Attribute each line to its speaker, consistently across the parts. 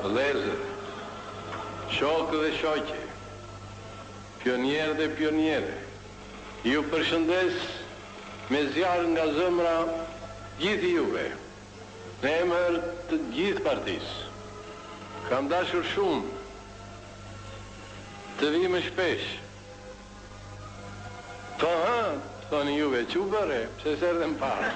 Speaker 1: vëllezër, shokë dhe shoqe, pionierë dhe pionierë, ju përshëndes me zjarr nga zemra gjithë juve, në emër të gjithë partisë. Kam dashur shumë të vi më shpesh. Po thoni juve, që u bëre, pse s'erdhën parë?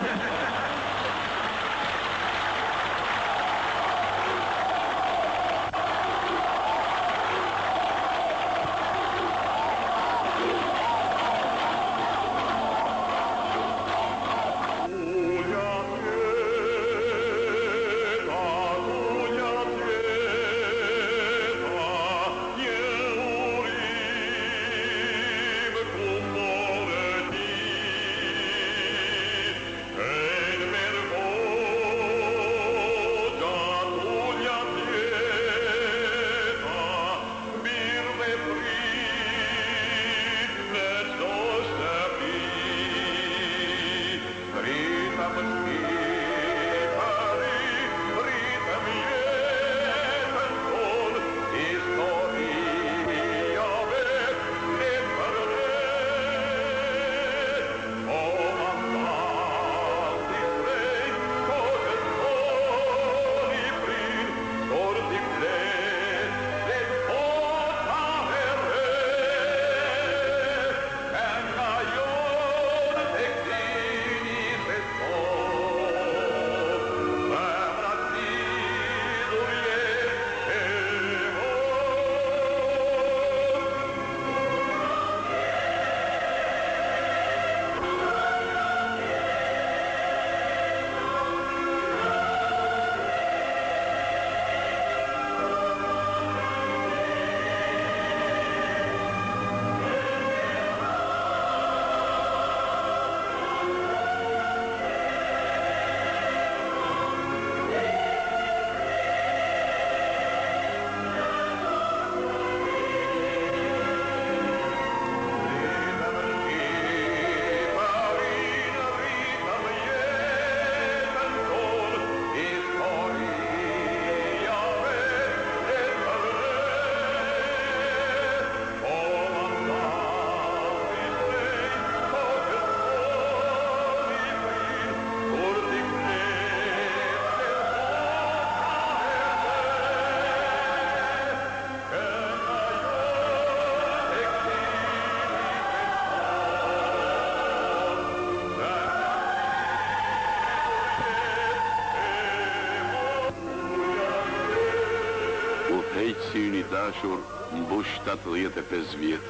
Speaker 2: Syni dashur mbush 75 vjet.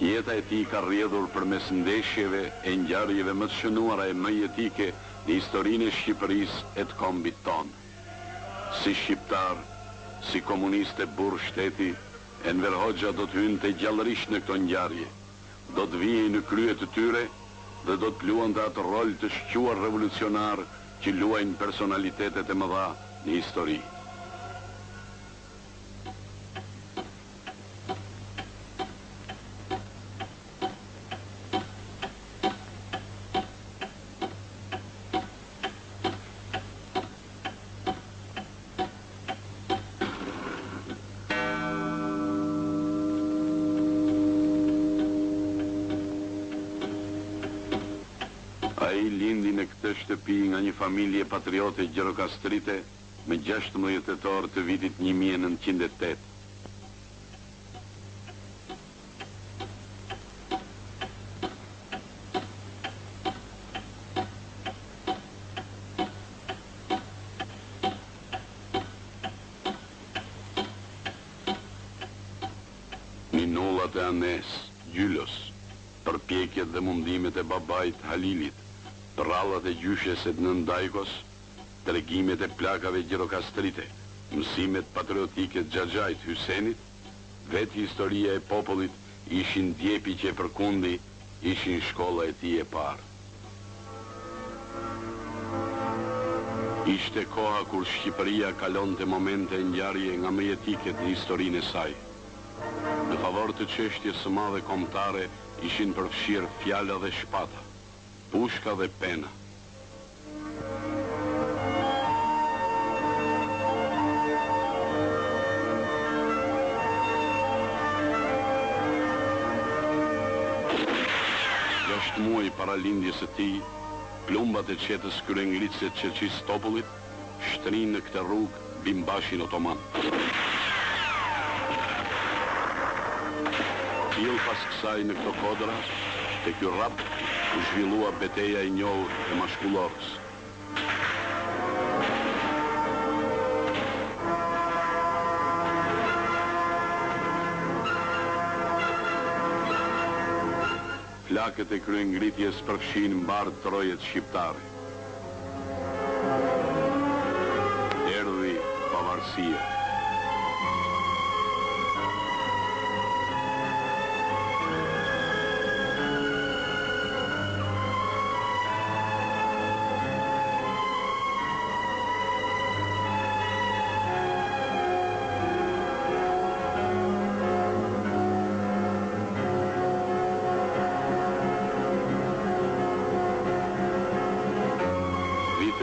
Speaker 2: Jeta e tij ka rrjedhur përmes ndeshjeve e ngjarjeve më të shënuara e më jetike në historinë e Shqipërisë e të kombit tonë. Si shqiptar, si komunist e burr shteti, Enver Hoxha do të hynte gjallërisht në këto ngjarje, do të vijej në krye të tyre dhe do të luante atë rol të shquar revolucionar që luajnë personalitetet e mëdha në histori. Ai lindi në këtë shtëpi nga një familje patriote gjirokastrite me 16 tetor të vitit 1908. Ninullat e Anes, Gjylos, përpjekjet dhe mundimet e babait Halilit, rallat e gjyshes e Nën Dajkos, tregimet e plakave gjirokastrite, mësimet patriotike të Xhaxhait Hysenit, vetë historia e popullit ishin djepi që e përkundi, ishin shkolla e tij e parë. Ishte koha kur Shqipëria kalonte momente ngjarje nga më jetike në historinë e saj. Në favor të çështjes së madhe kombëtare ishin përfshirë fjala dhe shpata, pushka dhe pena. 6 muaj para lindjes së tij, plumbat e qetës kryengritëse të Çelçisë Topullit shtrinë në këtë rrugë bimbashin otoman. Tillë pas kësaj në këto kodra, te ky rrap u zhvillua betejë e njohur e Mashkullorës. Flakët e kryengritjes përfshin mbar trojet shqiptare. Erdhi pavarësia.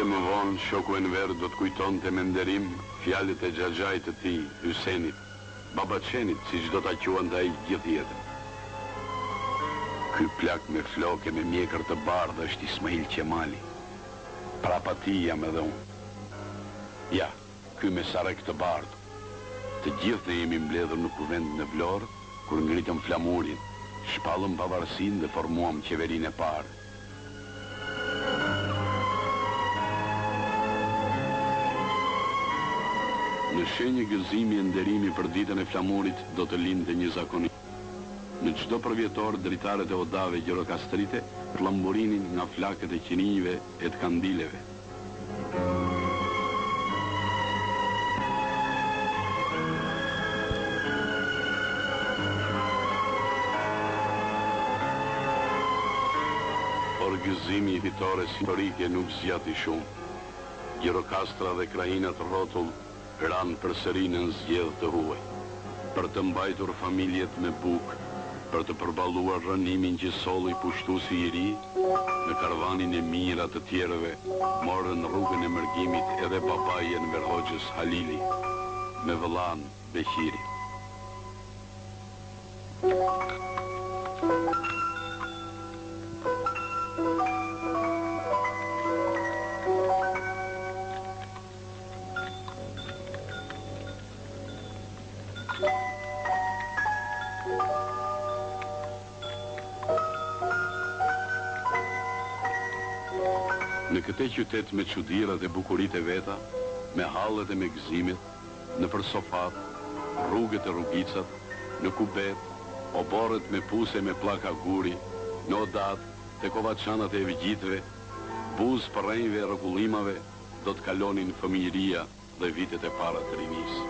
Speaker 2: Më vonë, shoku Enver do të kujtonte me nderim fjalët e xhaxhait të tij, Hysenit, Babaçenit, siç do ta quante ai gjithë jetën. Ky plak me floke me mjekër të bardhë është Ismail Qemali. Prapa ti jam edhe unë. Ja, ky me sarek të bardhë. Të gjithë ne jemi mbledhur në kuvend në Vlorë, kur ngritëm flamurin, shpallëm pavarësinë dhe formuam qeverinë e parë. Në shenjë gëzimi e nderimi për ditën e flamurit do të lindte një zakoni. Në çdo përvjetor dritarët e odave gjirokastrite llamburinin nga flakët e qinijve e të kandileve. Por gëzimi i fitores historike nuk zgjati shumë. Gjirokastra dhe krajinat rrotull ranë përsëri në zgjedhje të huaj, për të mbajtur familjet me bukë, për të përballuar rënimin që solli pushtuesi i ri, në karavanin e mira të tjerëve, morën rrugën e mërgimit edhe babai Enver Hoxhës Halili, me vëllan Behiri. Në këtë qytet me çudirat e bukuritë e veta, me hallet e me gëzimit, në për sofat, rrugët e rrugicat, në kubet, oborret me puse me pllaka guri, në odat, te kovaçanat e vigjitëve, buzë përrenjve e rregullimave, do të kalonin fëmijëria dhe vitet e para të rinisë.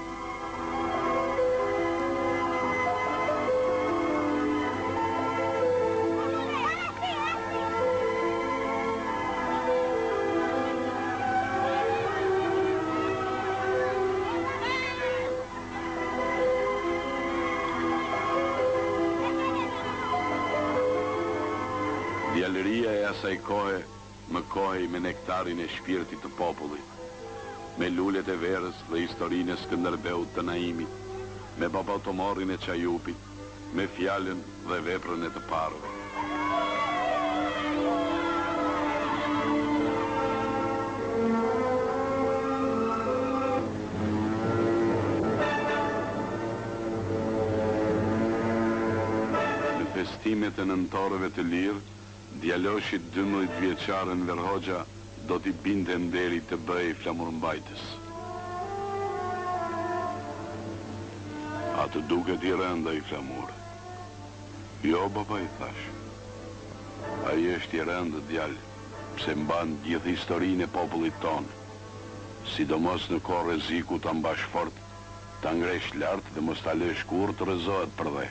Speaker 2: Djalëria e asaj kohe më kohej me nektarin e shpirtit të popullit, me lulet e verës dhe historinë e Skënderbeut të Naimit, me Babatomorin e Çajupit, me fjalën dhe veprën e të parëve. Në festimet e nëntorëve të lirë, djaloshit 12 vjeçar Enver Hoxha do t'i binte nderi të bëhej flamurmbajtës. A të duket i rënda i flamur? Jo, baba, i thash. Ai është i rëndë, djalë, pse mban gjithë historinë e popullit tonë. Sidomos në kohë rreziku ta mbash fort, ta ngresh lart dhe mos ta lësh kurrë të rrezohet për dhe.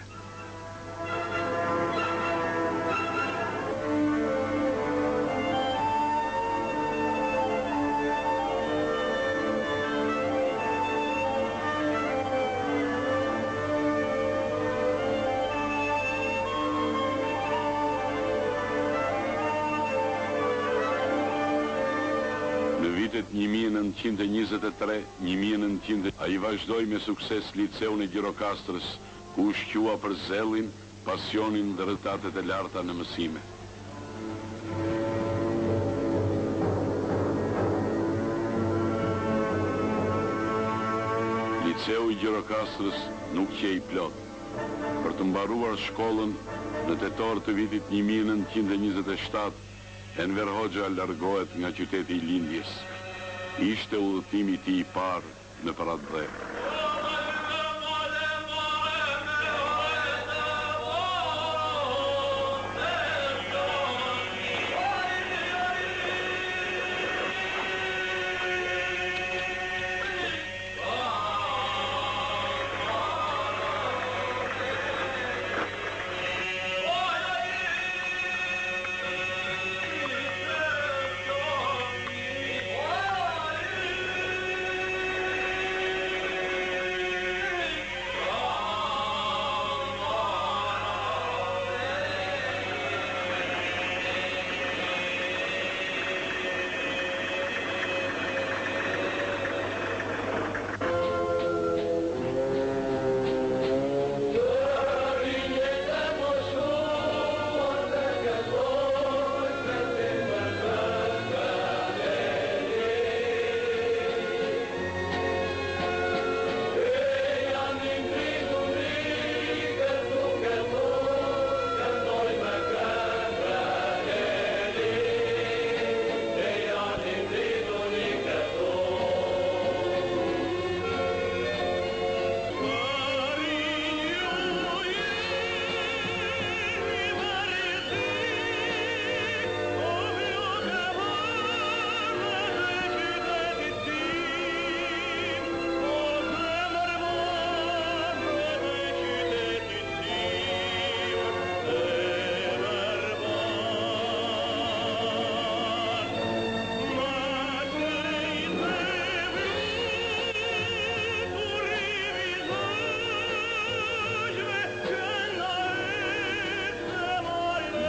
Speaker 2: Në vitet 1923-1900 ai vazhdoi me sukses liceun e Gjirokastrës, ku u shqua për zellin, pasionin dhe rezultatet e larta në mësime. Liceu i Gjirokastrës nuk qej plot. Për të mbaruar shkollën, në tetor të vitit 1927, Enver Hoxha largohet nga qyteti i lindjes. Ishte udhëtimi i tij i parë në Paradhe.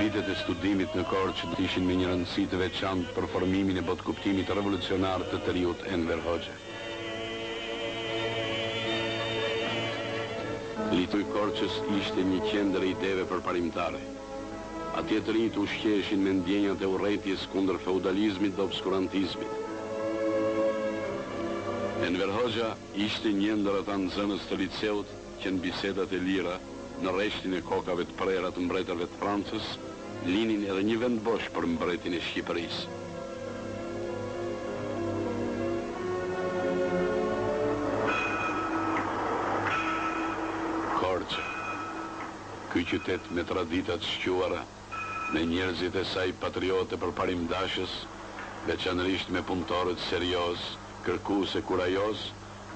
Speaker 2: Vitet e studimit në Korçë ishin me një rëndësi të veçantë për formimin e botkuptimit revolucionar të periut Enver Hoxha. Liceu i Korçës ishte një qendër e ideve përparimtare. Atje të rinjt ushqeheshin me ndjenjat e urrëties kundër feudalizmit dhe obskurantizmit. Enver Hoxha ishte një ndër ata nxënës të liceut që në bisedat e lira, në rreshtin e kokave të prera të mbretërve të Francës, linin edhe një vend bosh për mbretin e Shqipërisë. Korçë, ky qytet me traditat shquara, me njerëzit e saj patriote përparimdashës, veçanërisht me punëtorët serioz, kërkues e kurajoz,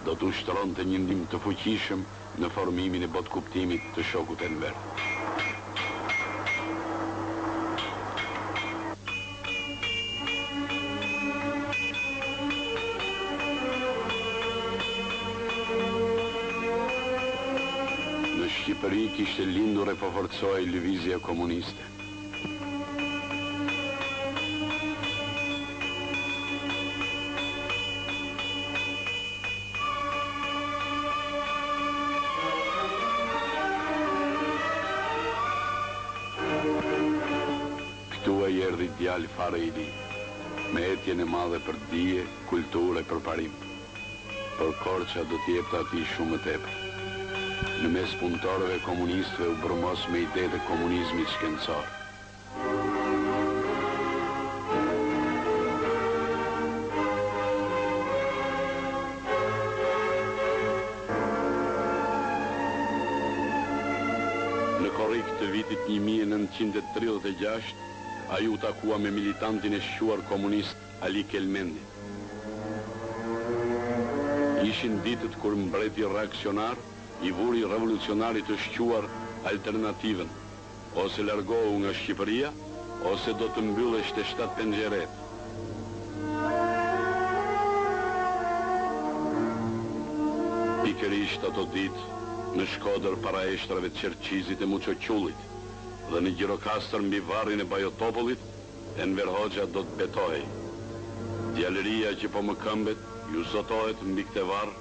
Speaker 2: do të ushtronte një ndim të fuqishëm në formimin e botkuptimit të shokut Enver. Në Shqipëri kishte lindur e po forcoi lëvizja komuniste. Erdhi djalë fare i ri, me etjen e madhe për dije, kulturë e përparim. Por Korça do t'jepte atij shumë më tepër. Në mes punëtorëve komunistëve u brumos me idetë e komunizmit shkencor. Në korrik të vitit 1936, ai u takua me militantin e shquar komunist Ali Kelmendi. Ishin ditët kur mbreti reaksionar i vuri revolucionarit të shquar alternativën, ose largohu nga Shqipëria, ose do të mbylleshte 7 penxheret. Pikërisht ato ditë, në Shkodër para eshtrave të Qerqizit e Muçoqullit, dhe në Gjirokastër mbi varrin e Bajotopullit, Enver Hoxha do të betohej. Djalëria që po më këmbet, ju zotohet mbi këtë varr,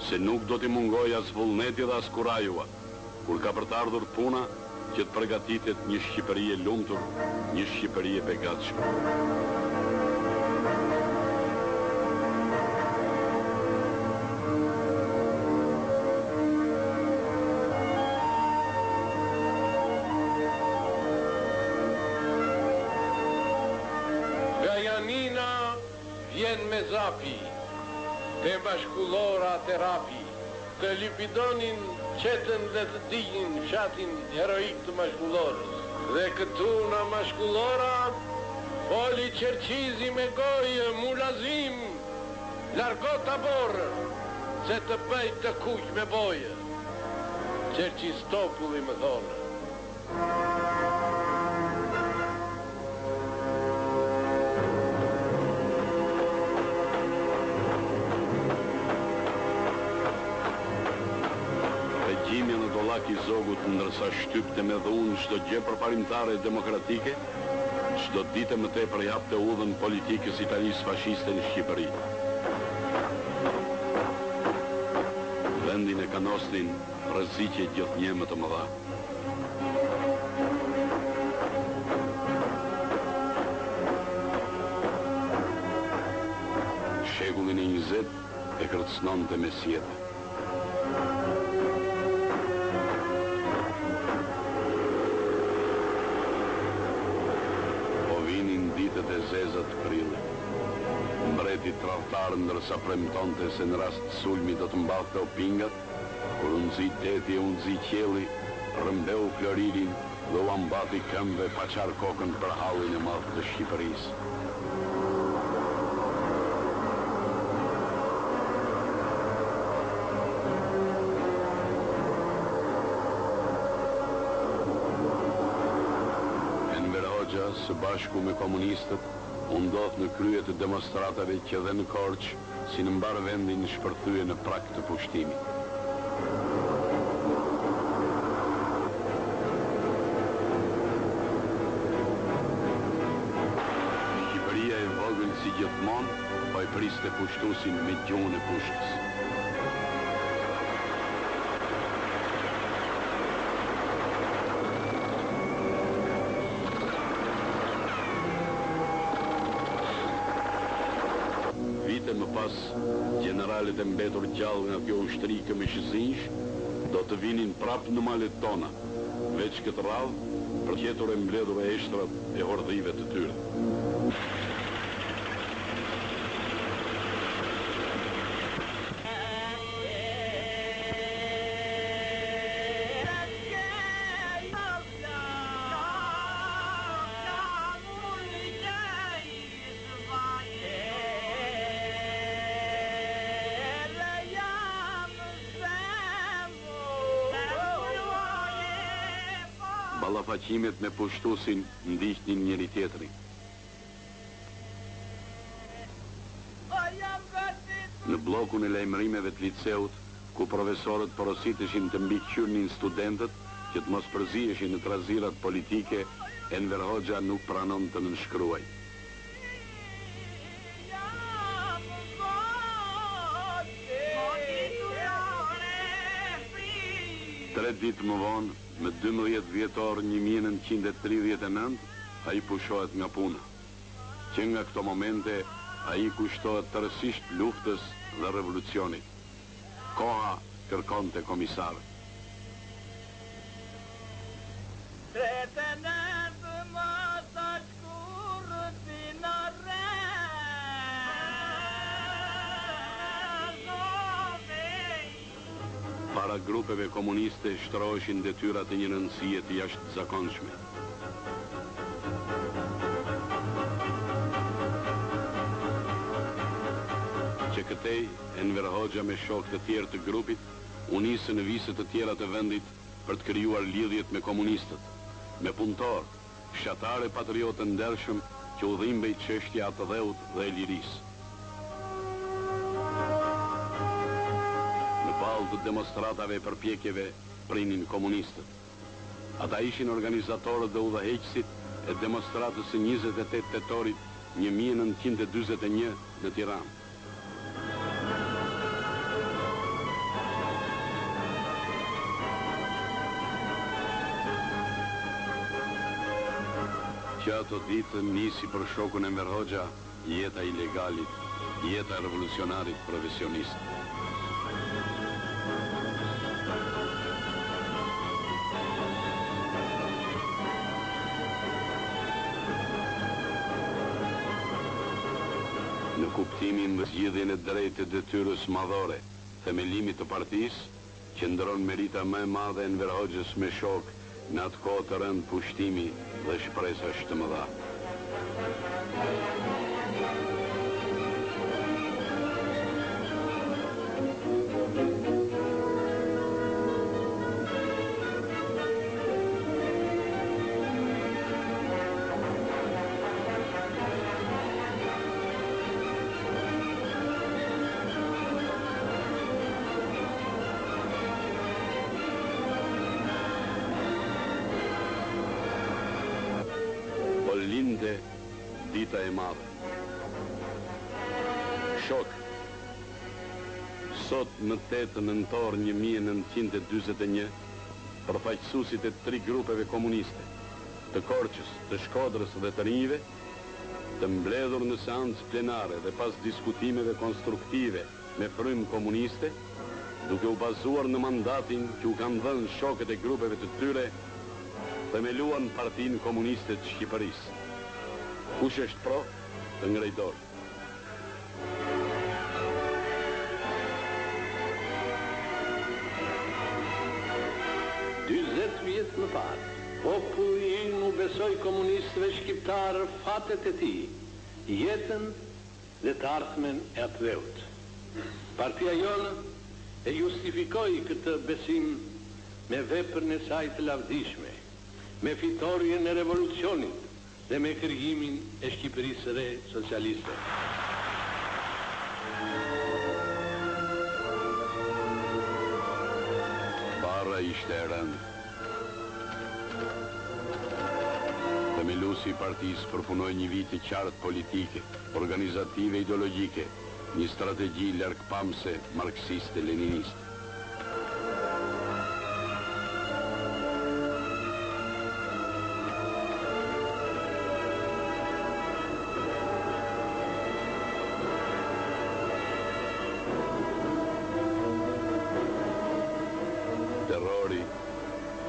Speaker 2: se nuk do t'i mungoj as vullneti dhe as kurajua, kur ka për të ardhur puna që të përgatitet një Shqipëri e lumtur, një Shqipëri e begatshme.
Speaker 1: vjen me zapi, të bashkullora terapi, të lipidonin qetën dhe të dignin fshatin heroik të mashkullorës. Dhe këtu në mashkullora, foli Qerqizi me gojë, mulazim, largo taborë, se të bëj të kuq me bojë. Qerqistopulli më thonë.
Speaker 2: Gjimja në dolak i zogut ndërsa shtypte me dhunë çdo gjë përparimtare demokratike, çdo ditë më tepër japte udhën politikës italisë fashiste në Shqipëri. Vendin e kanosnin rreziqe gjithnjë më të mëdha. Shekullin e 20 e kërcënonte me sjete. Ditët e zezat krillit. Mbreti tradhtar ndërsa premtonte se në rast sulmi do të mbathte opingat, kur u nxit deti e u nxit qielli, rrëmbeu Floririn dhe u ambati këmbëve pa qarë kokën për hallin e madh të Shqipërisë. Së bashku me komunistët, u ndodh në krye të demonstratave që dhe në Korçë, si në mbar vendin shpërthye në prag të pushtimit. Shqipëria e vogël si gjithmonë, po e priste pushtuesin me gjuhën e pushkës. Më pas, generalet e mbetur gjallë nga kjo ushtri këmishëzinsh do të vinin prap në malet tona, veç këtë radhë për qetur e mbledhur e eshtrat e hordhive të tyre. Ballafaqimet me pushtuesin ndiqnin njëri tjetrin. Në bllokun e lajmërimeve të liceut, ku profesorët porositeshin të mbikëqyrnin studentët që të mos përziheshin në trazirat politike, Enver Hoxha nuk pranon të nënshkruaj. Tre ditë më vonë, me 12 vjetor 1939, a i pushohet nga puna. Që nga këto momente, a i kushtohet tërësisht luftës dhe revolucionit. Koha kërkonte komisarë. Para grupeve komuniste shtroheshin detyrat e një rëndësie të jashtëzakonshme. Që këtej, Enver Hoxha me shokë të tjerë të grupit, u nisë në vise të tjera të vendit për të krijuar lidhjet me komunistët, me punëtor, fshatarë e patriotë ndershëm që u dhimbej çështja të dheut dhe e lirisë. Të demonstratave e përpjekjeve prinin komunistët. Ata ishin organizatorët dhe udhëheqësit e demonstratës së 28 tetorit 1941 në Tiranë. Që ato ditë nisi për shokun Enver Hoxha jeta ilegalit, jeta e revolucionarit profesionist. Në kuptimin dhe zgjidhjen e drejtë të detyrës madhore, themelimit të partisë, qëndron merita më e madhe e Enver Hoxhës me shok në atë kohë të rënd pushtimi dhe shpresa të mëdha. Linde dita e madhe. Shok, sot në 8 nëntor 1941, përfaqësuesit e 3 grupeve komuniste, të Korçës, të Shkodrës dhe të Rinjve, të mbledhur në seancë plenare dhe pas diskutimeve konstruktive me frymë komuniste, duke u bazuar në mandatin që u kanë dhënë shokët e grupeve të tyre, themeluan Partinë Komuniste të Shqipërisë. Kush është pro, të ngrej dorë.
Speaker 1: Dyzet vjet më parë, populli ynë u besoi komunistëve shqiptarë fatet e tij, jetën dhe të ardhmen e atëveut. Partia jonë e justifikoi këtë besim me veprën e saj të lavdishme, me fitorjen e revolucionit dhe me krijimin e Shqipërisë së re socialiste.
Speaker 2: Bara ishte e rëndë. Themeluesi i partisë përpunoi një vit të qartë politike, organizative, ideologjike, një strategji largpamse marksiste-leniniste. Terrori,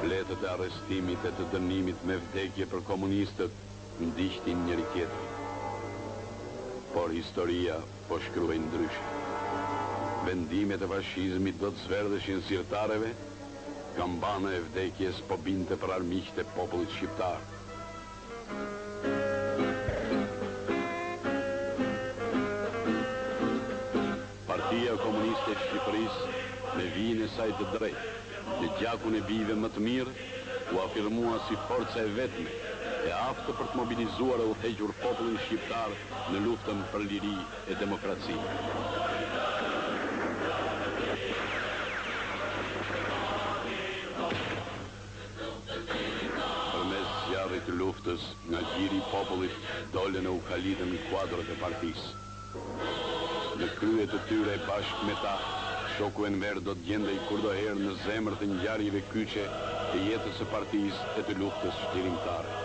Speaker 2: fletët e arrestimit e të dënimit me vdekje për komunistët ndiqnin njëri tjetrin. Por historia po shkruaj ndryshe. Vendimet e fashizmit do të zverdheshin zyrtareve, kambana e vdekjes po binte për armiqtë e popullit shqiptar. Partia Komuniste e Shqipërisë, me vijën e saj të drejtë, në gjakun e bijve më të mirë, u afirmua si forca e vetme, e aftë për të mobilizuar e udhëhequr popullin shqiptar në luftën për liri e demokraci. Përmes zjarrit të luftës, nga gjiri i popullit dolën e u kalitën në kuadrët e partisë. Në krye të tyre bashkë me ta, shoku Enver do të gjendej kurdoherë në zemër të ngjarjeve kyçe të jetës së partisë e të luftës shtirimtare.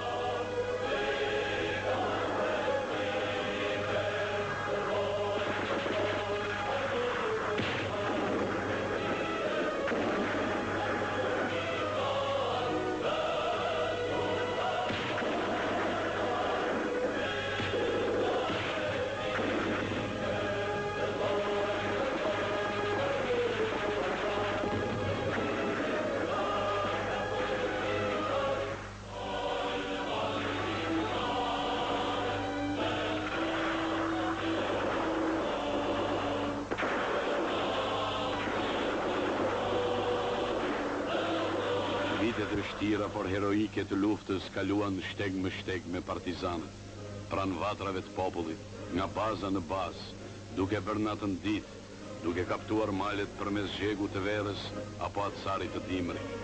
Speaker 2: Vitet e vështira por heroike të luftës kaluan shteg më shteg me partizanët, pranë vatrave të popullit, nga baza në bazë, duke bërë natën ditë, duke kaptuar malet përmes zhegut të verës apo acarit të dimrit.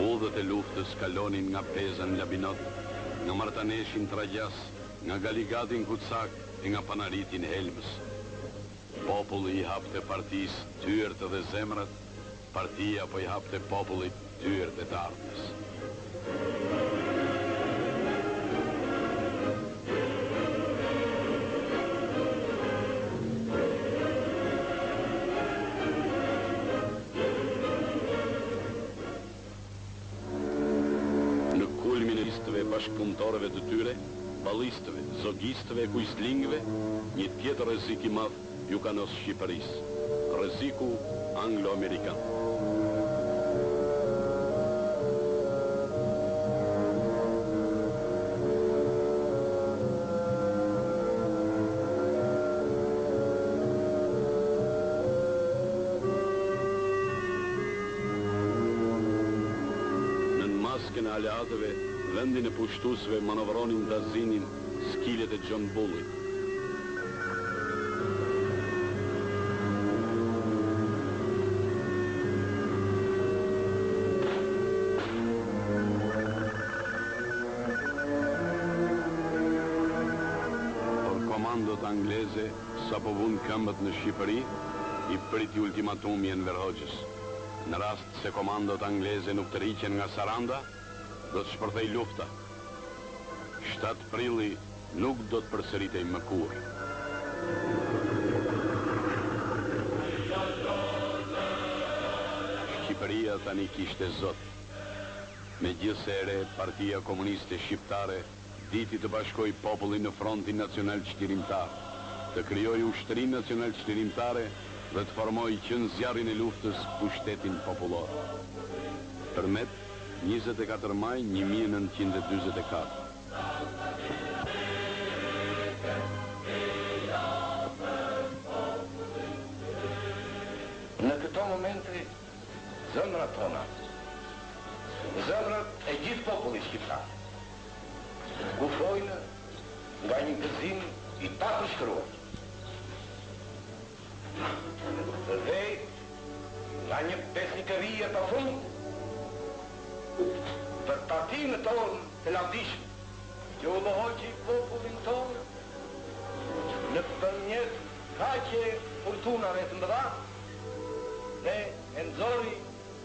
Speaker 2: Udhët e luftës kalonin nga Peza në Labinot, nga Martaneshin Tragjas, nga Galigatin Kucak e nga Panaritin Helmës. Populli i hapte partisë tyrt dhe zemrat, partia po i hapte popullit tyrt e të ardhmes. Në kulmin e listëve bashkëpunëtorëve të tyre, ballistëve, zogistëve e kujslingëve, një tjetër rrezik i madh ju ka nos Shqipërisë, rreziku anglo-amerikan. Në aleatëve, vendin e pushtuesve manovronin Dazinin, skilet e John Bullit. Por komandot angleze, sa po vun këmbët në Shqipëri, i priti ultimatumi Enver Hoxhës. Në rast se komandot angleze nuk të riqen nga Saranda, do të shpërthej lufta. 7 prilli nuk do të përsëritej më kurrë. Shqipëria tani kishte zot. Megjithse e re, Partia Komuniste Shqiptare diti të bashkoj popullin në Frontin Nacional Çlirimtar, të krijoj Ushtrinë Nacional Çlirimtare dhe të formoj qëndëzjarrin e luftës Pushtetin Popullor. Përmet 24 maj 1944.
Speaker 3: Në këto momente, zemrat tona, zemrat e gjithë popullit shqiptar, kufojnë nga një gëzim i papërshkruar. Dhe nga një besnikëri e pafund për partinë tonë të lavdishme, që u mohoqi popullin tonë në përmjet kaqe fortunave të mëdha dhe e nxori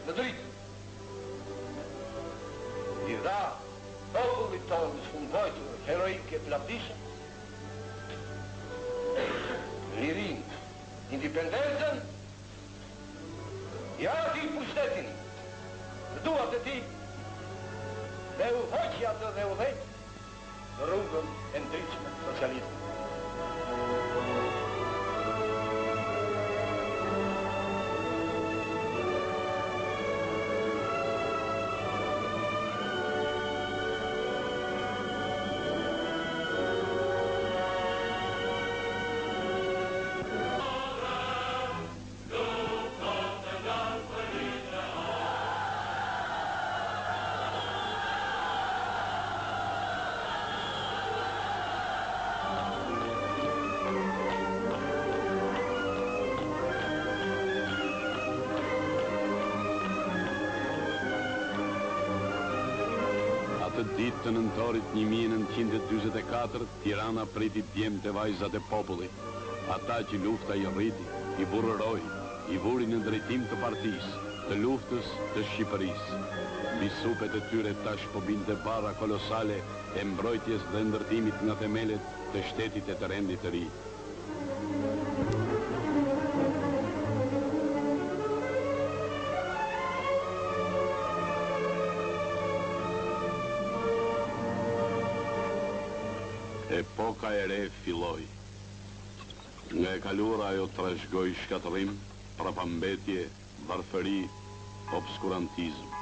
Speaker 3: në dritë. I dha popullit tonë shkumbojtur heroike të lavdishëm, lirinë, independencën, i ati pushtetin, në duat e tij, dhe u hoqi atë dhe u dhejt në rrugën e ndryshme të socializmit.
Speaker 2: Atë ditë të nëntorit 1944, Tirana priti djemtë e vajzat e popullit, ata që lufta i rriti, i burrëroi, i vuri në drejtim të partisë, të luftës të Shqipërisë. Mbi supet e tyre tash po binte bara kolosale e mbrojtjes dhe ndërtimit nga themelet të shtetit e të rendit të ri. Epoka e re filloi. Nga e kaluara ajo trashëgoi shkatërrim, prapambetje, varfëri, obskurantizëm.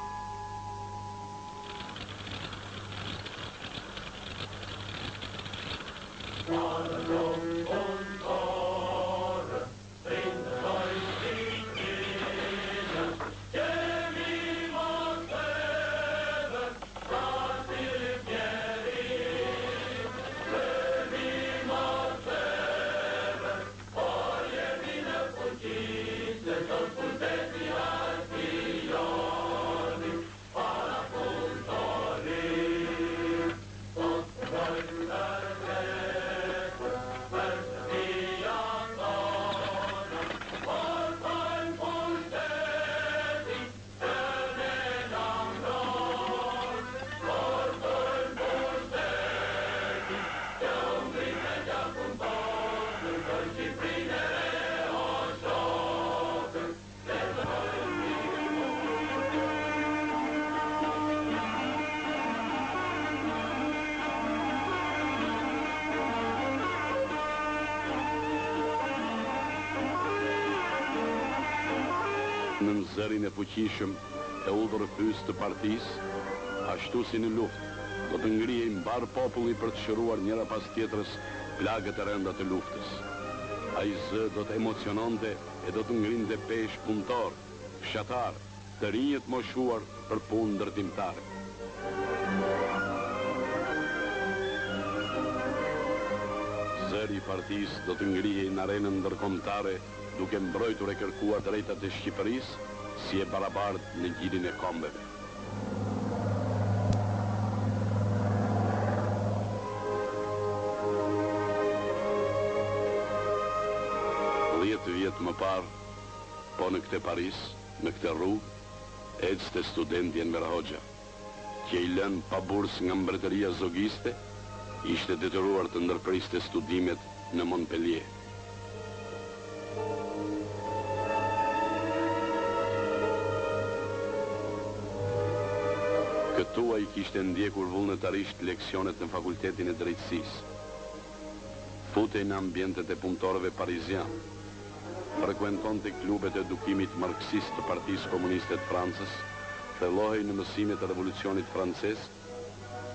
Speaker 2: zërin e fuqishëm e udhërpys të partisë, ashtu si në luftë, do të ngrihej mbar populli për të shëruar njëra pas tjetrës plagët e rënda të luftës. Ai zë do të emociononte e do të ngrinte pesh punëtor, fshatar, të rinjët moshuar për punë ndërtimtare. Zëri i partisë do të ngrihej në arenën ndërkombëtare duke mbrojtur e kërkuar drejtat e Shqipërisë si e barabartë në gjilin e kombeve. Vjet më parë, po në këtë Paris, në këtë rrugë, ecste studenti Enver Hoxha, që i lënë pa bursë nga mbretëria zogiste, ishte detyruar të ndërpriste studimet në Montpellier. Këtu ai kishte ndjekur vullnetarisht leksionet në fakultetin e drejtësisë. Futej në ambientet e punëtorëve parizian. Frekuentonte klubet e edukimit marksist të Partisë Komuniste të Francës, thellohej në mësimet e revolucionit francez,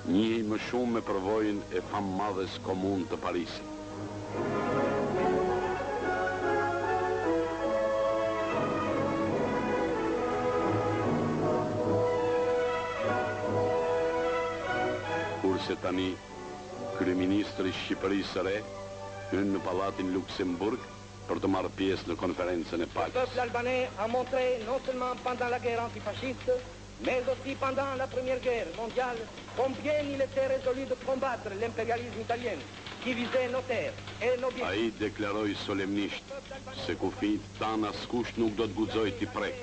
Speaker 2: njihej më shumë me përvojën e fammadhes komunë të Parisit. Kurse tani, kryeministri i Shqipërisë së re hyn në pallatin Luksemburg për të marrë pjesë në konferencën e paqes.
Speaker 3: Le peuple albanais a montré non seulement pendant la guerre antifasciste, mais aussi pendant la Première Guerre mondiale, combien il était résolu de combattre l'impérialisme italien, qui visait nos terres et nos biens.
Speaker 2: Ai deklaroi solemnisht se kufijt tan askush nuk do të guxojë t'i prek.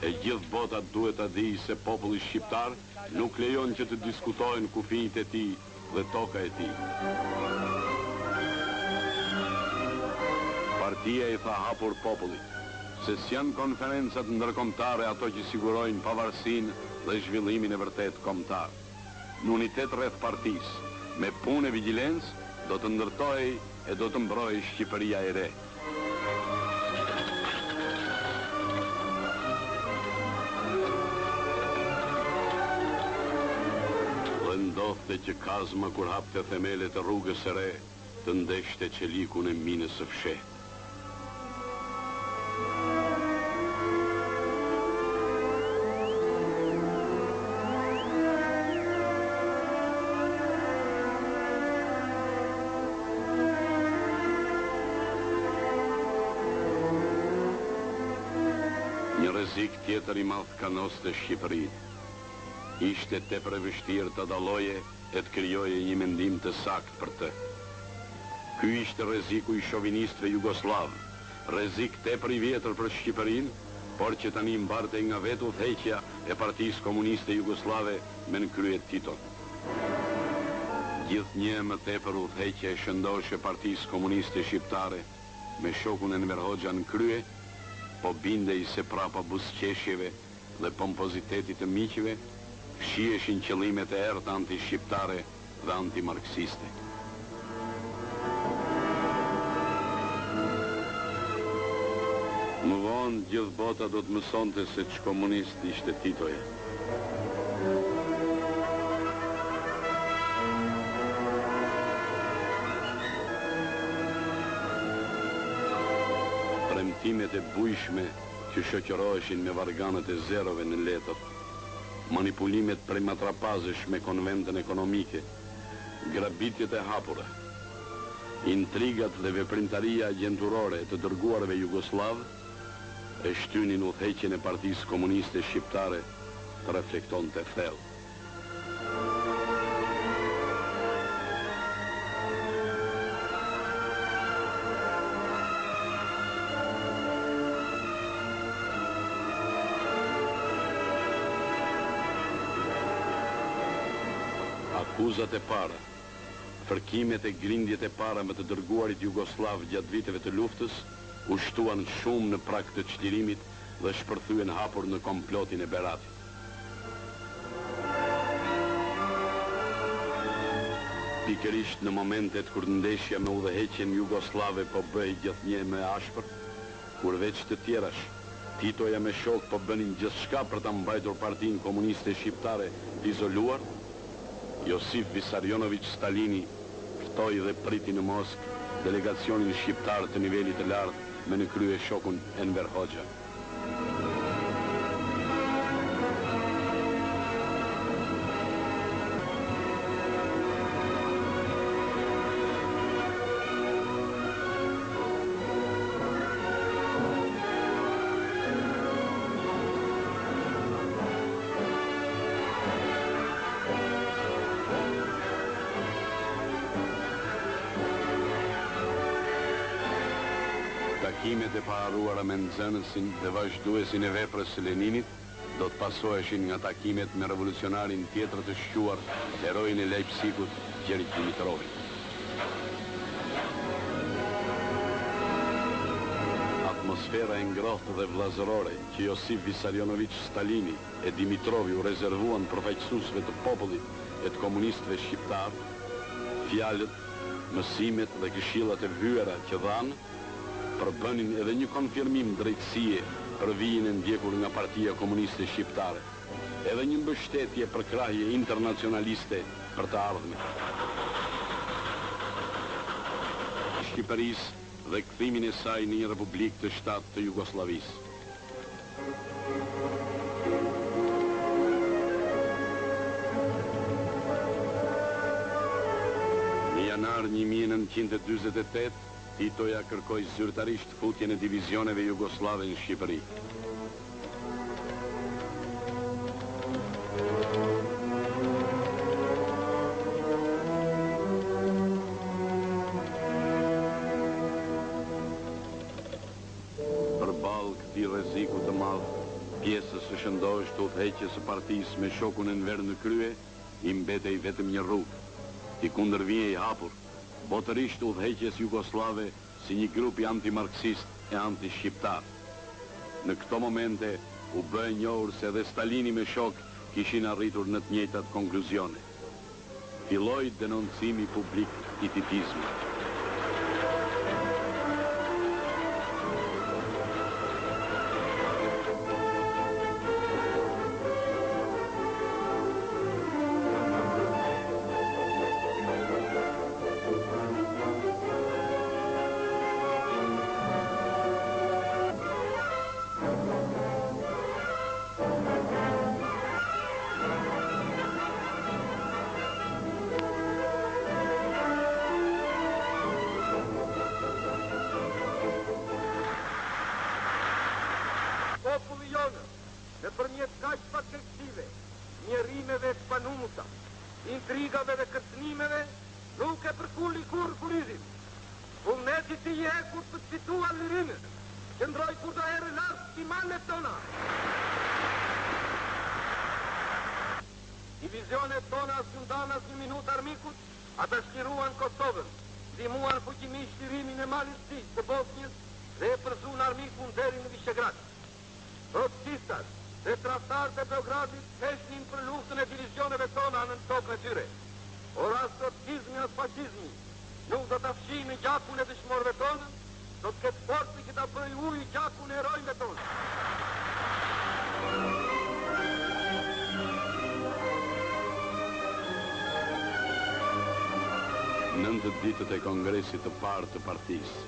Speaker 2: E gjithë bota duhet ta dijë se populli shqiptar nuk lejon që të diskutojnë kufijt e tij dhe toka e tij. Partia i tha hapur popullit, se s'janë konferencat ndërkombëtare ato që sigurojnë pavarësinë dhe zhvillimin e vërtet kombëtar. Në unitet rreth partisë, me punë e vigjilencë, do të ndërtohej e do të mbrojë Shqipëria e re. Dhe ndodhte që kazma kur hapte themelet e rrugës së re, të ndeshte qelikun e minës së fshehtë. Një rrezik tjetër i madh kanoste Shqipërinë. Ishte tepër e vështirë të dalloje e të krijoje një mendim të saktë për të. Ky ishte rreziku i shovinistëve jugoslav, rrezik tepër i vjetër për Shqipërinë, por që tani mbartej nga vetë udhëheqja e Partisë Komuniste Jugoslave me në krye Titon. Gjithnjë më tepër udhëheqja e shëndoshë e Partisë Komuniste Shqiptare me shokun Enver Hoxha në krye, po bindej se prapa buzëqeshjeve dhe pompozitetit të miqve, fshieshin qëllimet e errta anti-shqiptare dhe anti-marksiste. Më vonë gjithë bota do të mësonte se ç'komunist ishte Titoja. Premtimet e bujshme që shoqëroheshin me varganët e zerove në letër, manipulimet prej matrapazësh me konventën ekonomike, grabitjet e hapura, intrigat dhe veprimtaria agjenturore të dërguarve jugoslav e shtynin udhëheqjen e Partisë Komuniste Shqiptare të reflektonte thellë. Akuzat e para, fërkimet e grindjet e para me të dërguarit jugoslav gjatë viteve të luftës, u shtuan shumë në prag të çlirimit dhe shpërthyen hapur në komplotin e Beratit. Pikërisht në momentet kur ndeshja me udhëheqjen jugoslave po bëhej gjithnjë më ashpër, kur veç të tjerash, Titoja me shok po bënin gjithçka për ta mbajtur Partinë Komuniste Shqiptare të izoluar, Josif Vissarionović Stalini ftoi dhe priti në Moskë delegacionin shqiptar të nivelit të lartë me në krye shokun Enver Hoxha. Takimet e paharruara me nxënësin dhe vazhduesin e veprës së Leninit do të pasoheshin nga takimet me revolucionarin tjetër të shquar, heroin e Leipzigut, Gjergj Dimitrovin. Atmosfera e ngrohtë dhe vllazërore që Josif Vissarionović Stalini e Dimitrovi u rezervuan përfaqësuesve të popullit e të komunistëve shqiptar, fjalët, mësimet dhe këshillat e vyera që dhanë, përbënin edhe një konfirmim drejtësie për vijin e ndjekur nga Partia Komuniste Shqiptare, edhe një mbështetje për krahje internacionaliste për të ardhmen. Shqipërisë dhe kthimin e saj në një republikë të shtatë të Jugosllavisë. Në janar 1948, Titoja kërkoi zyrtarisht futjen e divizioneve jugoslave në Shqipëri. Përballë këtij rreziku të madh, pjesës së shëndosh të udhëheqjes së partisë me shokun Enver në krye, i mbetej vetëm një rrugë, i kundërvijej hapur, botërisht udhëheqjes jugoslave si një grupi antimarksist e anti-shqiptar. Në këto momente u bë e njohur se edhe Stalini me shok kishin arritur në të njëjtat konkluzione. Filloi denoncimi publik i titizmit.
Speaker 3: Populli jonë, në përmjet kaq patkeqësive, njerimeve të panumuta, intrigave dhe kërcënimeve, nuk e përkulli kur kurizim. Vullneti të jekur të citua lirinë, qëndroj kur do herë lartë si manet tona. Divizionet tona së ndanas një minut armikut, ata shkiruan Kosovën, ndihmuan fuqimisht lirimin e malit sisë të Bosnjës dhe e përzun armikun deri në Vishegrad. Trotsistat dhe tradhtarët e Beogradit heshnin për luftën e divizioneve tona në tokën e tyre. Por as trotsizmi as fashizmi nuk do ta fshijë në gjakun e dëshmorëve tonë, do të ketë forcë që ta bëjë ujë gjakun e herojëve tonë.
Speaker 2: Nëntë ditët e kongresit të parë të partisë,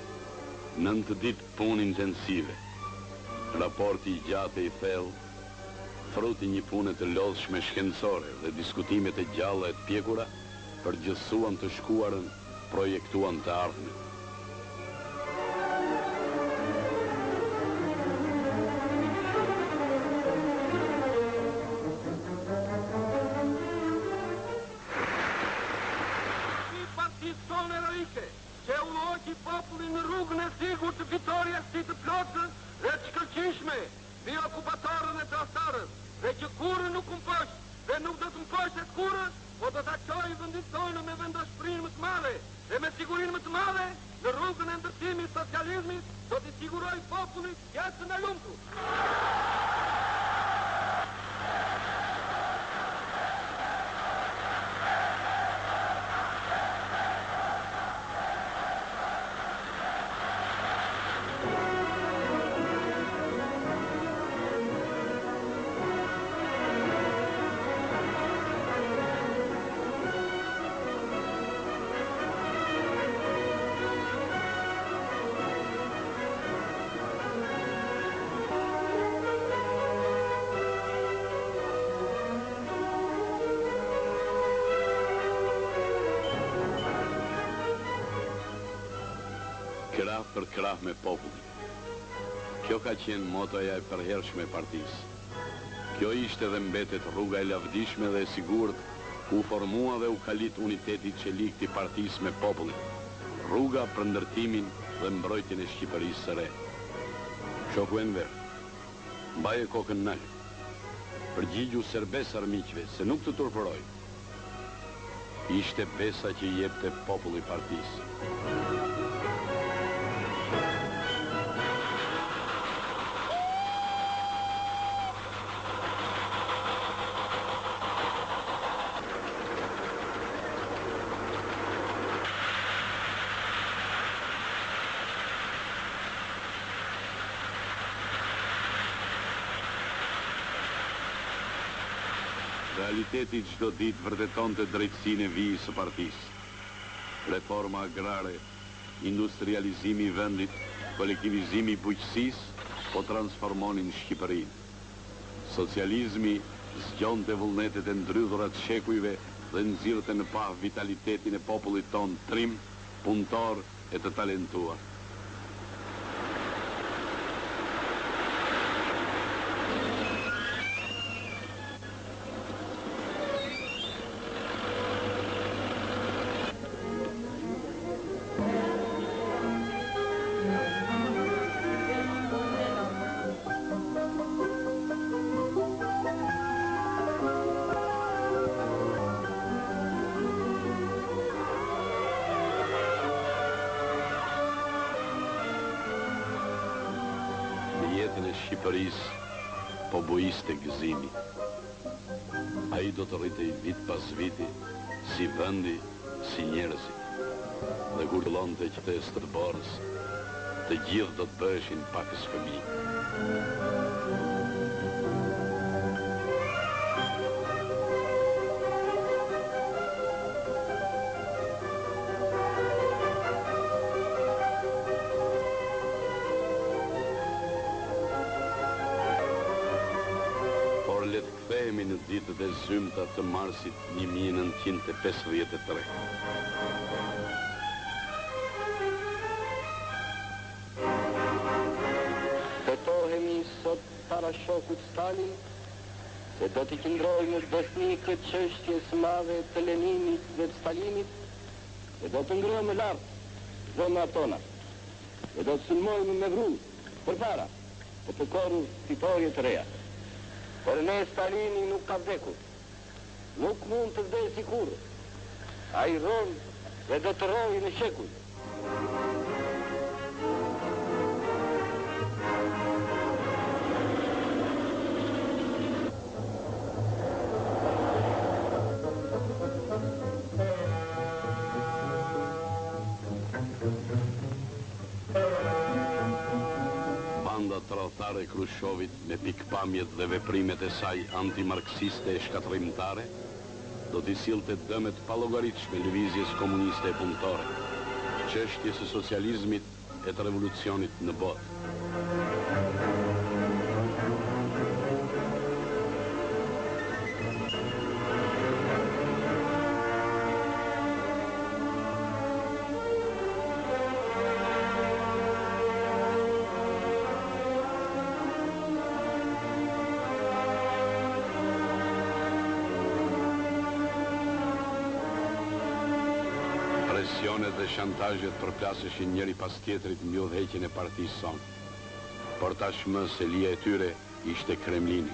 Speaker 2: 9 ditë punë intensive, raporti i gjatë i thellë, fruti një pune të lodhshme shkencore dhe diskutimet e gjalla e të pjekura, përgjithësuan të shkuarën, projektuan të ardhmen.
Speaker 3: Që u hoqi popullin në rrugën e sigurt të fitories si të plotë dhe të shkëlqishme, mbi okupatorën e tradhtarës, dhe që kurrë nuk kumposh dhe nuk do të mposhet kurrë, po do ta çojë vendin tonë me vendoshmërinë më të madhe dhe me sigurinë më të madhe në rrugën e ndërtimit të socializmit, do t'i siguroj popullit jetën e lumtur.
Speaker 2: krah për krah me popullin. Kjo ka qenë motoja e përhershme e partisë. Kjo ishte dhe mbetet rruga e lavdishme dhe e sigurt ku formua dhe u kalit uniteti që likti partisë me popullin. Rruga për ndërtimin dhe mbrojtjen e Shqipërisë së re. Shoku Enver, mbaje kokën nalt. Përgjigju serbes armiqve se nuk të turpëroj. Ishte besa që i jepte populli partisë. Realiteti çdo ditë vërteton të drejtësinë e vijës së partisë. Reforma agrare, industrializimi i vendit, kolektivizimi i bujqësisë po transformonin Shqipërinë. Socializmi zgjonte vullnetet e ndrydhura të shekujve dhe nxirrte në pa vitalitetin e popullit ton trim, punëtor e të talentuar. Jetën e Shqipërisë po bujiste gëzimi. Ai do të rritej vit pas viti, si vendi, si njerëzi. Dhe kur të lonte qytetet të borës, të gjithë do të bëheshin pakës fëmijë. Le të kthehemi në ditët e zymta të marsit 1953.
Speaker 3: Betohemi sot para shokut Stalin se do t'i qëndrojmë në besnikët çështjes madhe të Leninit dhe të Stalinit dhe do të ngrojmë lart zonat tona dhe do të sulmojmë me vrujë përpara për të korrur fitorie të reja. Por ne Stalini nuk ka vdekur. Nuk mund të vdesi kurrë. Ai rron dhe do të rrojë në shekuj.
Speaker 2: Tradhtare e Krushovit me pikpamjet dhe veprimet e saj antimarksiste e shkatërrimtare do t'i sillte dëmet pallogaritshme lëvizjes komuniste e punëtore, çështjes së socializmit e të revolucionit në botë. Presionet dhe shantazhet përplaseshin njëri pas tjetrit mbi udhëheqjen e partisë sonë. Por tashmë selia e tyre ishte Kremlini.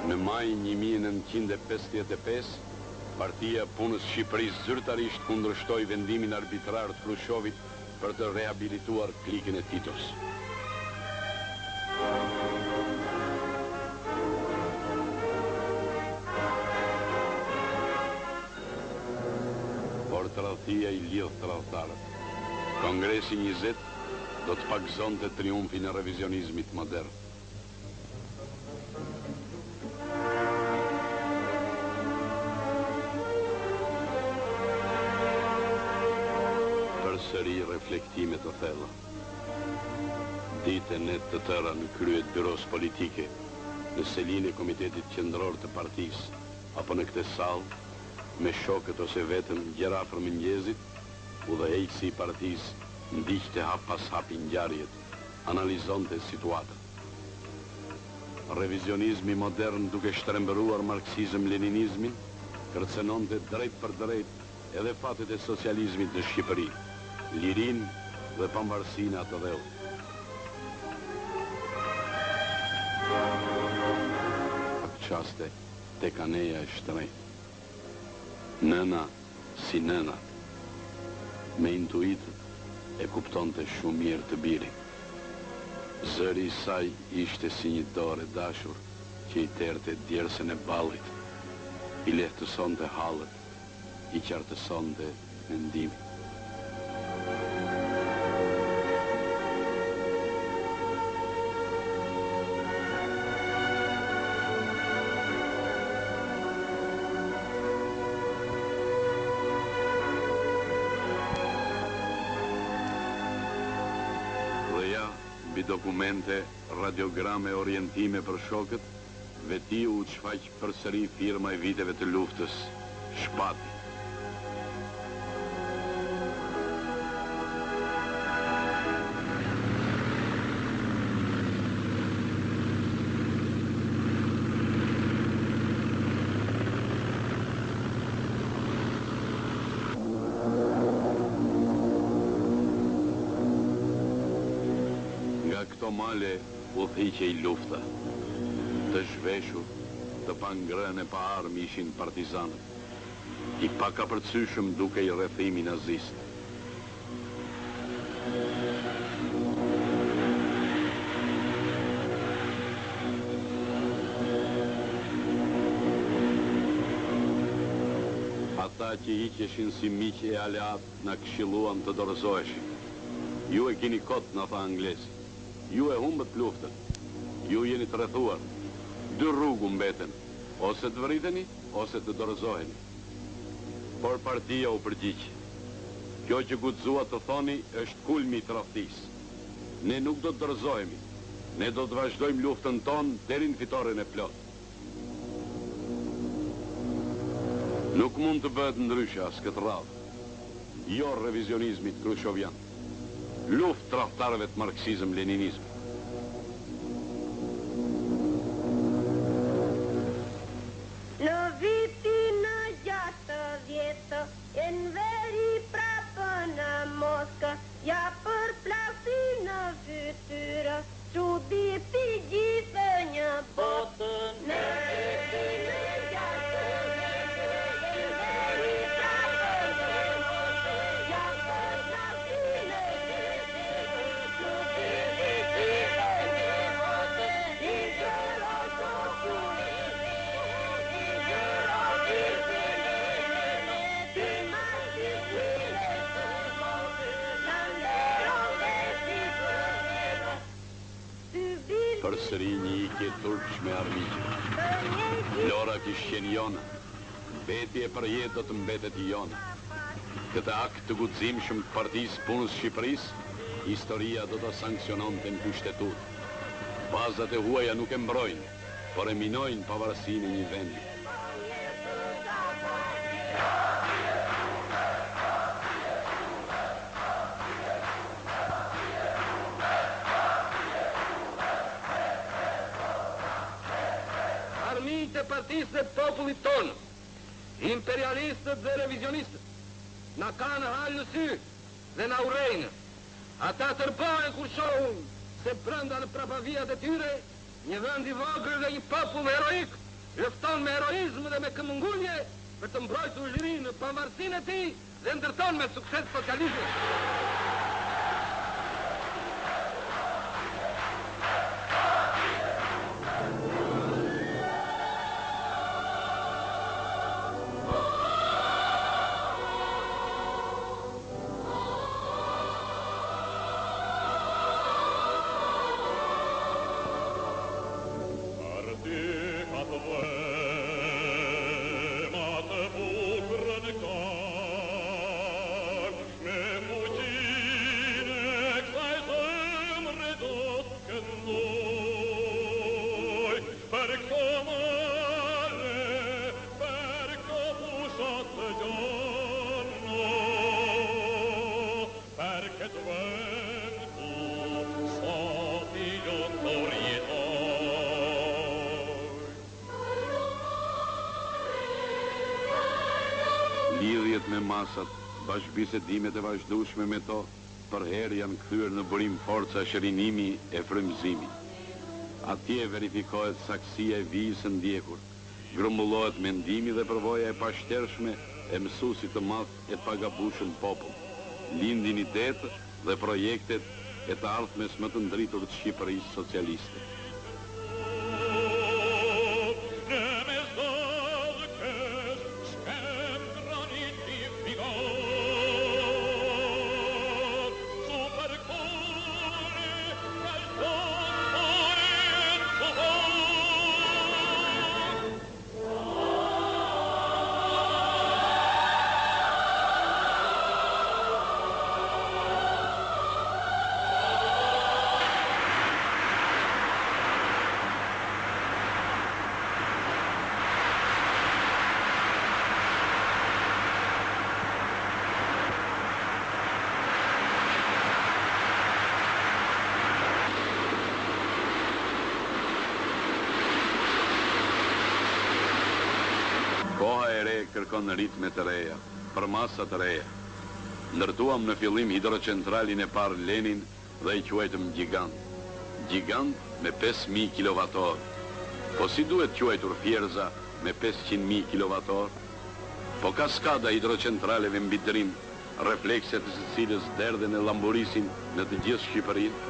Speaker 2: Në maj 1955, Partia Punës Shqipërisë zyrtarisht kundërshtoi vendimin arbitrar të Krushovit për të rehabilituar klikën e Titos. Tradhtia i lidh tradhtarët. Kongresi 20 do të pagëzonte triumfin e revizionizmit modern. Përsëri reflektime të thella. Ditën e të tëra në krye të byros politike, në selinë e Komitetit Qendror të Partisë, apo në këtë sallë, me shokët ose vetëm gjera afër mëngjesit, udhëheqësi i partisë ndiqte hap pas hapi ngjarjet, analizonte situatën. Revizionizmi modern, duke shtrembëruar marksizëm-leninizmin, kërcenonte drejt për drejt edhe fatet e socializmit në Shqipëri, lirinë dhe pavarësinë atë dheu. Qaste tek aneja e shtrenjtë. Nëna si nënat, me intuitët e kuptonte shumë mirë të birin. Zëri i saj ishte si një dorë e dashur që i terte djersën e ballit, i lehtësonte hallët, i qartësonte mendimin. Mbi dokumente, radiograme, orientime për shokët, vetiu u shfaq përsëri firma e viteve të luftës, Shpati. Këto male udhëhiqej lufta. Të zhveshur, të pangrënë e pa armë ishin partizanët, i pakapërcyeshëm duke i rrethimi nazist. Ata që hiqeshin si miq e aleat na këshilluan të dorëzoheshin. Ju e keni kot, na tha anglezi. Ju e humbët luftën, ju jeni të rrethuar. 2 rrugë mbeten, ose të vriteni, ose të dorëzoheni. Por partia u përgjigj. Kjo që guxua të thoni është kulmi i tradhtisë. Ne nuk do të dorëzohemi. Ne do të vazhdojmë luftën tonë deri në fitoren e plotë. Nuk mund të bëhet ndryshe as këtë radhë. Jo revizionizmit krushovian. Luft tradhtarëve të marksizëm-leninizmit.
Speaker 4: Në vitin 60, e në veri prapë në Moskë, ja përplasi në fytyrë, çuditi gjithë një botë. Në vitin 60, e në veri prapë në Moskë, ja përplasi në
Speaker 2: Përsëri një ikje turpshme armiqe. Lora kishte qenë jona. Beti e përjet do të mbetet i jona. Këtë akt të guximshëm të Partisë Punës Shqipërisë, historia do ta sankciononte në kushtetutë. Bazat e huaja nuk e mbrojnë, por e minojnë pavarësinë e një vendi.
Speaker 3: Armiqtë e partisë dhe popullit tonë, imperialistët dhe revizionistët, na kanë halë në sy dhe na urrejnë. Ata tërbohen kur shohin se brenda në prapavijat e tyre, një vend i vogël dhe një popull heroik lufton me heroizëm dhe me këmbëngulje për të mbrojtur lirinë në pavarësinë e tij dhe ndërton me sukses socializmin.
Speaker 5: Bucură de car, me muci
Speaker 2: masat, bashkëbisedimet e vazhdueshme me to, për herë janë kthyer në burim forca shërinimi e frymëzimi. Atje verifikohet saksia e vijës së ndjekur, grumbullohet mendimi dhe përvoja e pashtershme e mësuesit të madh e të pagabushëm popull. Lindin idetë dhe projektet e të ardhmes më të ndritur të Shqipërisë socialiste. Koha e re kërkon ritme të reja, për masa të reja. Ndërtuam në fillim hidrocentralin e parë Lenin dhe i quajtëm gjigant. Gjigant me 5.000 kWh. Po si duhet quajtur fjerza me 500.000 kWh? Po kaskada hidrocentraleve mbi Drim, reflekset e së cilës derdhen e llamburisin në të gjithë Shqipërinë?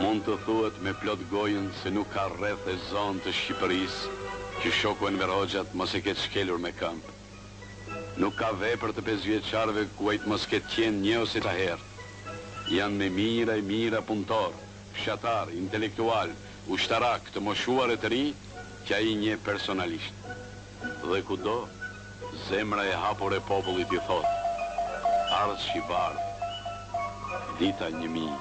Speaker 2: Mund të thuhet me plot gojën se nuk ka rreth e zonë të Shqipërisë që shoku Enver Hoxhat mos e ketë shkelur me këmbë. Nuk ka vepër të 5 vjeçarëve ku ai mos ketë qenë një ose ta herë. Janë me mira punëtor, fshatar, intelektual, ushtarak të moshuar e të ri që ai njeh personalisht. Dhe kudo, zemra e hapur e popullit i thotë: ardh shqibar, dita 1000.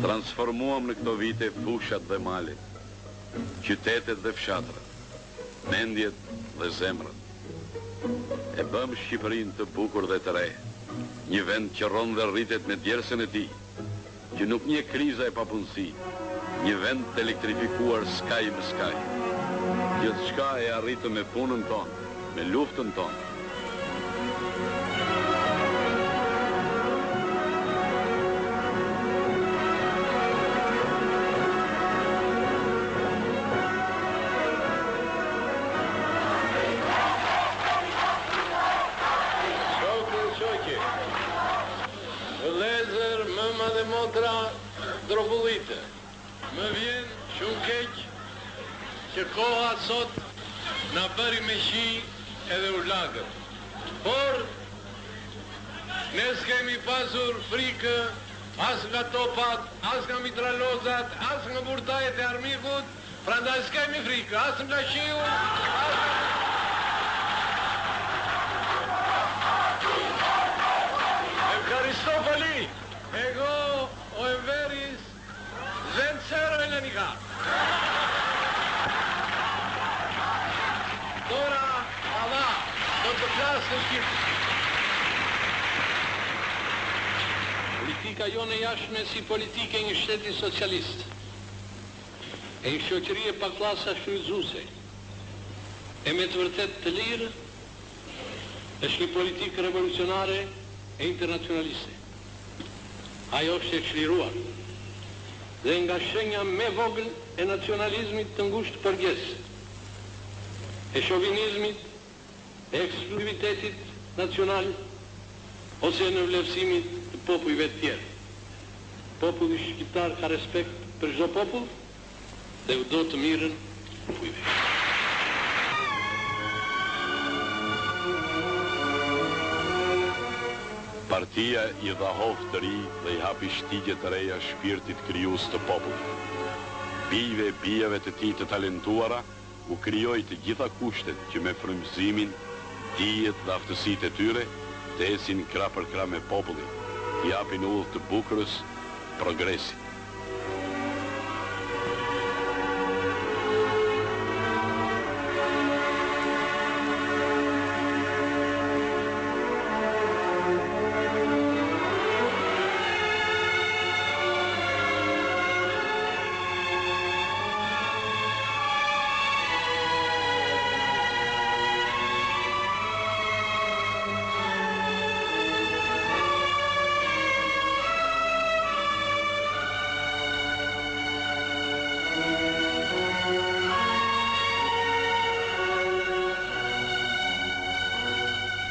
Speaker 2: Transformuam në këto vite fushat dhe malet, qytetet dhe fshatrat, mendjet dhe zemrat. E bëm Shqipërinë të bukur dhe të re, një vend që rron dhe rritet me djersën e tij, që nuk njeh kriza e papunësi, një vend të elektrifikuar skaj me skaj. Gjithçka e arritëm me punën tonë, me luftën tonë.
Speaker 1: Vëllezër, mëma dhe motra, drobullite, më vjen shumë keq që koha sot na bëri me shi edhe u lagët. Por ne s'kemi pasur frikë as nga topat, as nga mitralozat, as nga burtajet e armikut, prandaj s'kemi frikë as nga shiu, as nga... Aristopoli, ego o Enveris, Zencero Elenika. Dora, Allah, do të flasë në Shqipë. Politika jone jashme si politike një shteti socialist, e një shoqëri e pa klasa shfrytëzuese, e me të vërtet të lirë, është një politikë revolucionare e internacionaliste. Ajo është e çliruar dhe nga shenja me vogël e nacionalizmit të ngushtë përgjes, e shovinizmit, e eksklusivitetit nacional, ose në vlerësimit të popujve të tjerë. Populli shqiptar ka respekt për çdo popull dhe u do të mirën popujve.
Speaker 2: Partia I dha hof të ri dhe I hapi shtigje të reja shpirtit krijues të popullit. Bijve e bijave të tij të talentuara u krijoi të gjitha kushtet që me frymëzimin, dijet dhe aftësitë e tyre të ecin krah për krah me popullin, t'i japin udhë të bukurës, progresit.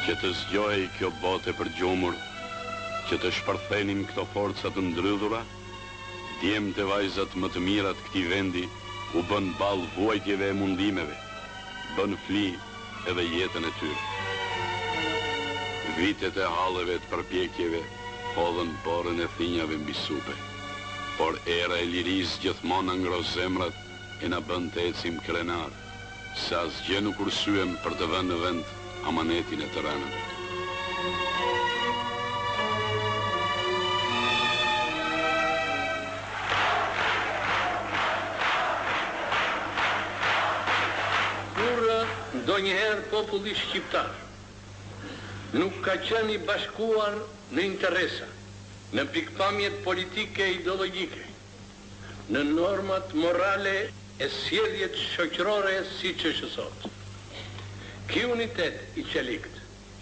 Speaker 2: Që të zgjojë kjo botë e përgjumur, që të shpërthenim këto forca të ndrydhura, djemtë e vajzat më të mirat këtij vendi u bën ballë vuajtjeve e mundimeve, bën fli edhe jetën e tyre. Vitet e halleve të përpjekjeve hodhën borën e thinjave mbi supe, por era e lirisë gjithmonë ngro zemrat e na bën të ecim krenar, se asgjë nuk ursyem për të vënë në vend amanetin e të rënave.
Speaker 1: Kur ndonjëherë populli shqiptar nuk ka qenë I bashkuar në interesa, në pikpamjet politike e ideologjike, në normat morale e sjelljet shoqërore siç është sot. Ky unitet I qelikt,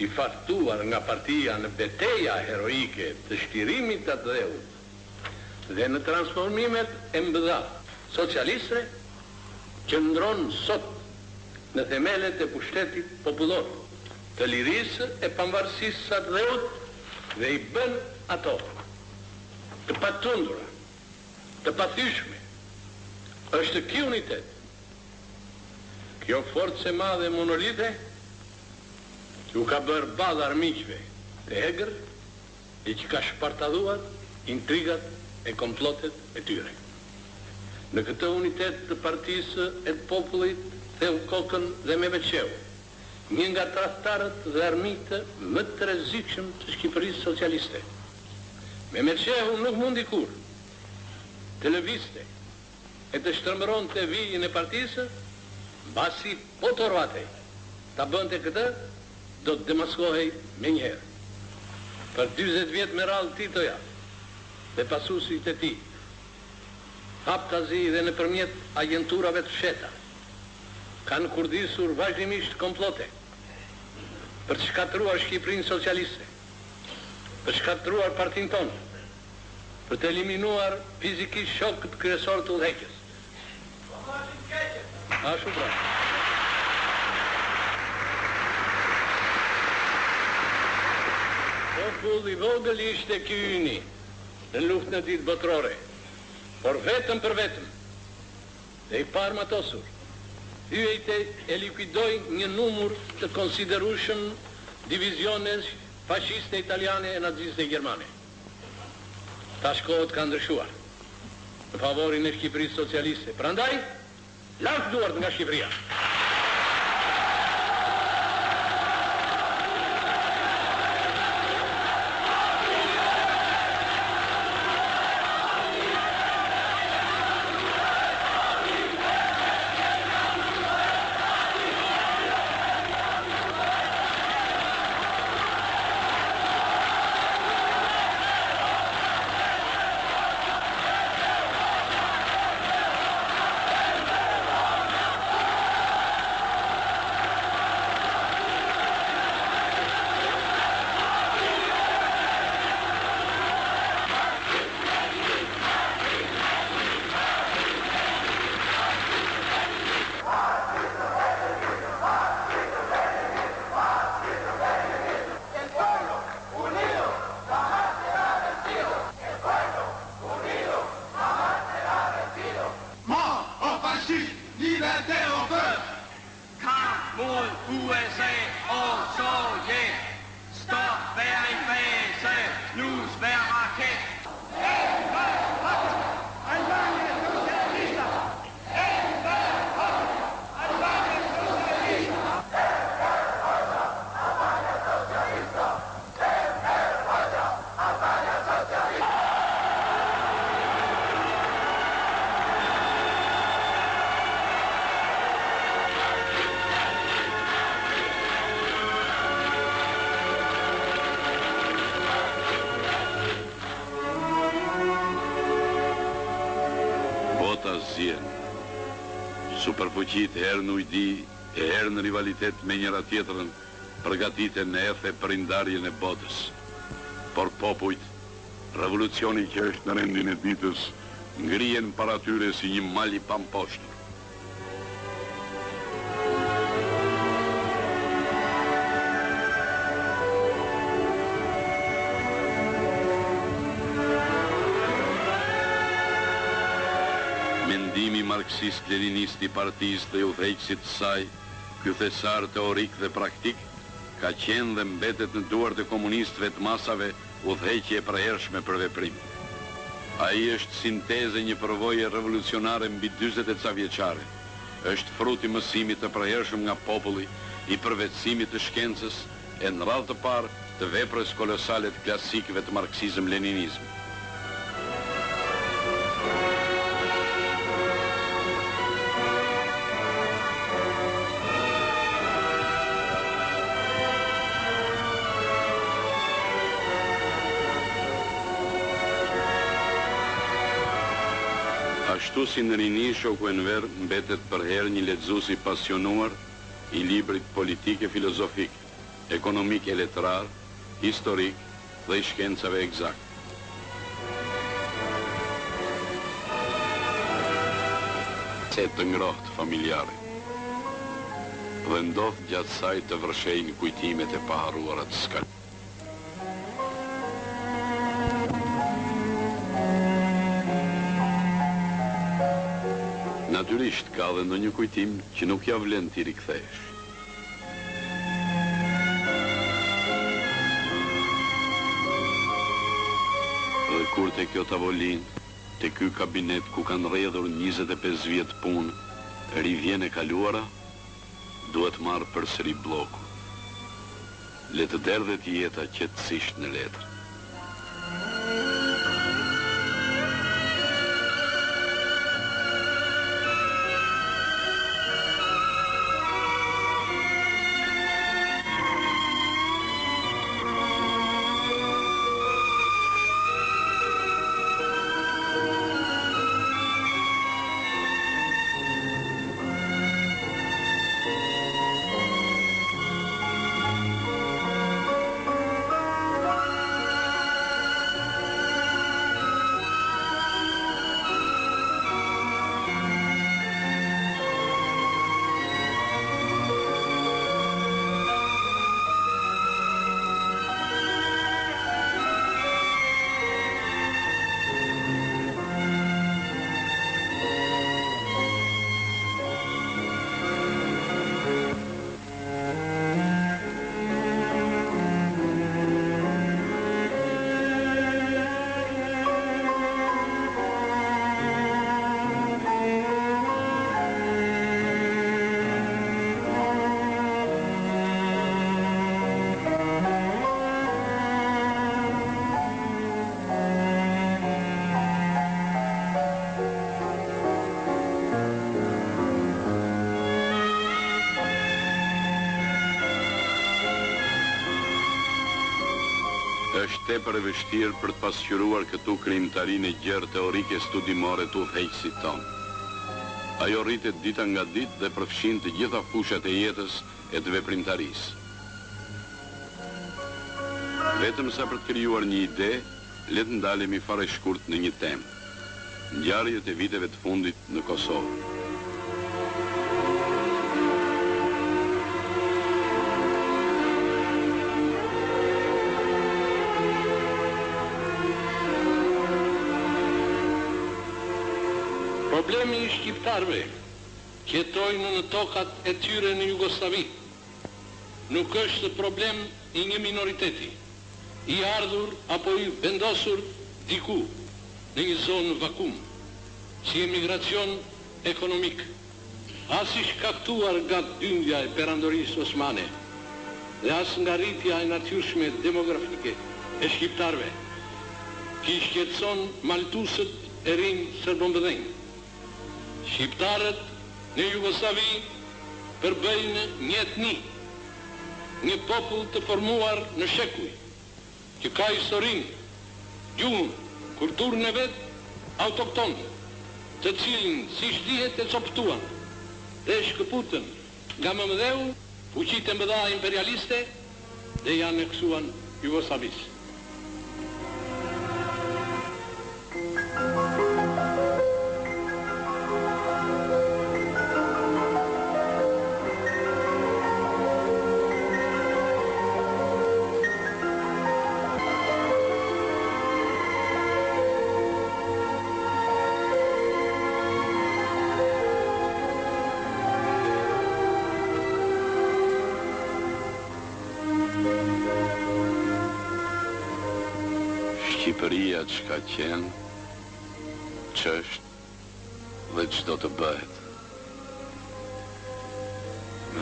Speaker 1: I fartuar nga partia në betejë heroike të shtirimit të dheut dhe në transformimet e mbëdha socialiste, qëndron sot në themelet e pushtetit popullor, të lirisë e pavarësisë së dheut dhe I bën ato të patundura, të pathyeshme. Është ky unitet, kjo forcë e madhe monolite, që u ka bërë ballë armiqve të egër e që ka shpartadhuar intrigat e komplotet e tyre. Në këtë unitet të partisë e të popullit theu kokën dhe me veçeu, një nga tradhtarët dhe armiqtë më të rrezikshëm të Shqipërisë socialiste. Me veçeu nuk mundi kur të lëvizte e të shtrëmbronte vijin e partisë, mbasi po Torvatej ta bënte këtë, do të demaskohej me njëherë. Për 40 vjet me radhë Titoja dhe pasuesit e tij, haptazi dhe nëpërmjet agenturave të fsheta, kanë kurdisur vazhdimisht komplote për të shkatruar Shqipërinë socialiste, për të shkatruar partinë tonë, për të eliminuar fizikisht shokët kryesor të udhëheqjes. Ashtu pra. Popull I vogël ishte ky yni në luftën e ditë botërore, por vetëm për vetëm dhe I parmatosur, hyjtë e likuidoi një numër të konsiderueshëm divizionesh fashiste italiane e naziste gjermane. Tash kohët kanë ndryshuar në favorin e Shqipërisë socialiste. Prandaj, lart duart nga Shqipëria.
Speaker 5: USA og Sovjet. Stop hver en fase.
Speaker 2: Bota zjen. Superfuqit herë në ujdi e herë në rivalitet me njëra tjetrën përgatiten në efe për ndarjen e botës. Por popujt, revolucioni që është në rendin e ditës, ngrihen para tyre si një mal i pamposhtur. Mendimi marksist-leninist i partisë dhe udhëheqësit të saj, ky thesar teorik dhe praktik, ka qenë dhe mbetet në duart e komunistëve të masave udhëheqje e përhershme për veprim. Ai është sinteze një përvoje revolucionare mbi 40 e ca vjeçare. Është fruti mësimit të përhershëm nga populli, i përvetësimit të shkencës e në radhë të parë të veprës kolosale të klasikëve të marksizëm-leninizëm. Ashtu si në rini, shoku Enver mbetet për herë një lexues i pasionuar i librit politik e filozofik, ekonomik e letrar, historik dhe i shkencave eksakt. Se të ngrohtë familjare. Dhe ndodh gjatë saj të vërshejnë kujtimet e paharruara të skalimit. Natyrisht ka dhe ndonjë kujtim që nuk ja vlen t'i rikthesh. Dhe kur te kjo tavolin, te ky kabinet ku kanë rrjedhur 25 vjet punë, rivjen e kaluara, duhet marrë përsëri bloku. Le të derdhet jeta qetësisht në letër. Është tepër e vështirë për të pasqyruar këtu krijimtarinë e gjerë teorike studimore të udhëheqësit tonë. Ajo rritet dita nga ditë dhe përfshin të gjitha fushat e jetës e të veprimtarisë. Vetëm sa për të krijuar një ide, le të ndalemi fare shkurt në një temë: ngjarjet e viteve të fundit në Kosovë.
Speaker 1: Problemi i shqiptarëve që jetojnë në tokat e tyre në Jugosllavi nuk është problem i një minoriteti, i ardhur apo i vendosur diku në një zonë vakum, si emigracion ekonomik, as i shkaktuar nga dyndja e perandorisë osmane dhe as nga rritja e natyrshme demografike e shqiptarëve, që i shqetëson maltusët e rinj serbëmbëdhenj. Shqiptarët në Jugosllavi përbëjnë një etni, një popull të formuar në shekuj, që ka historinë, gjuhën, kulturën e vet autoktone, të cilin si shlihet e coptuan dhe shkëputën nga Mëmdheu fuqitë e mëdha imperialiste dhe i aneksuan Jugosllavisë.
Speaker 2: Shqipëria që ka qenë, që është dhe që do të bëhet.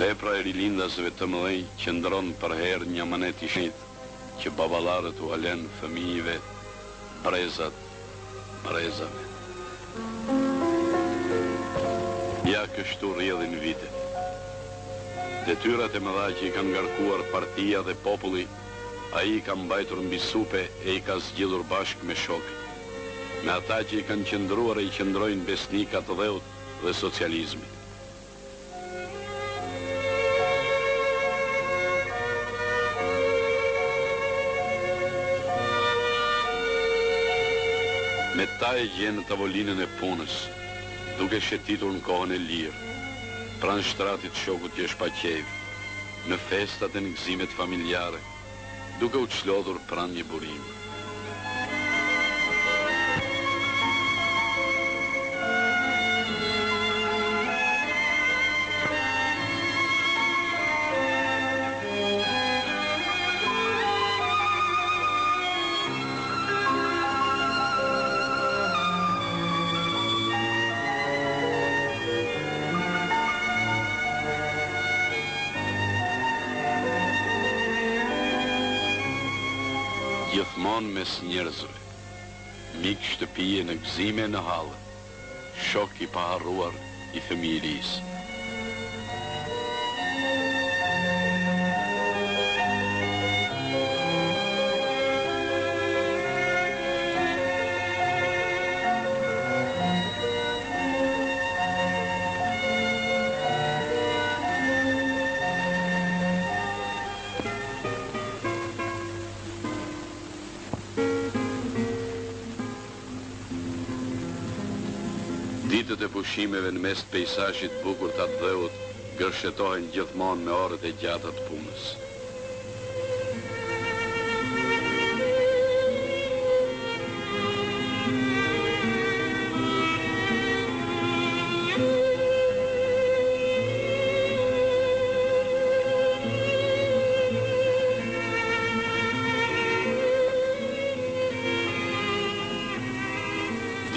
Speaker 2: Vepra e rilindasve të mëdhej qëndron për herë një manet i shnit që babalarët u alen fëmijëve, brezave. Ja kështu rrjedhin vitet. Detyrat e mëdha që i kanë ngarkuar partia dhe populli, a i ka mbajtur mbi supe e i ka zgjidhur bashkë me shokët. Me ata që i kanë qëndruar e i qëndrojnë besnikat të dheut dhe socializmit. Me ta e gjenë në tavolinën e punës, duke shetitur në kohën e lirë, pranë shtratit shokut që është paqejv, në festat e në gëzimet familjare, duke u çlodhur pranë një burimi. Gjithmonë mes njerëzve, mik shtëpije në gëzime në hallë, shok i paharruar i fëmijërisë. Ditët e pushimeve në mes të peisazhit bukur të atë dheut gërshetohen gjithmonë me orët e gjata të punës.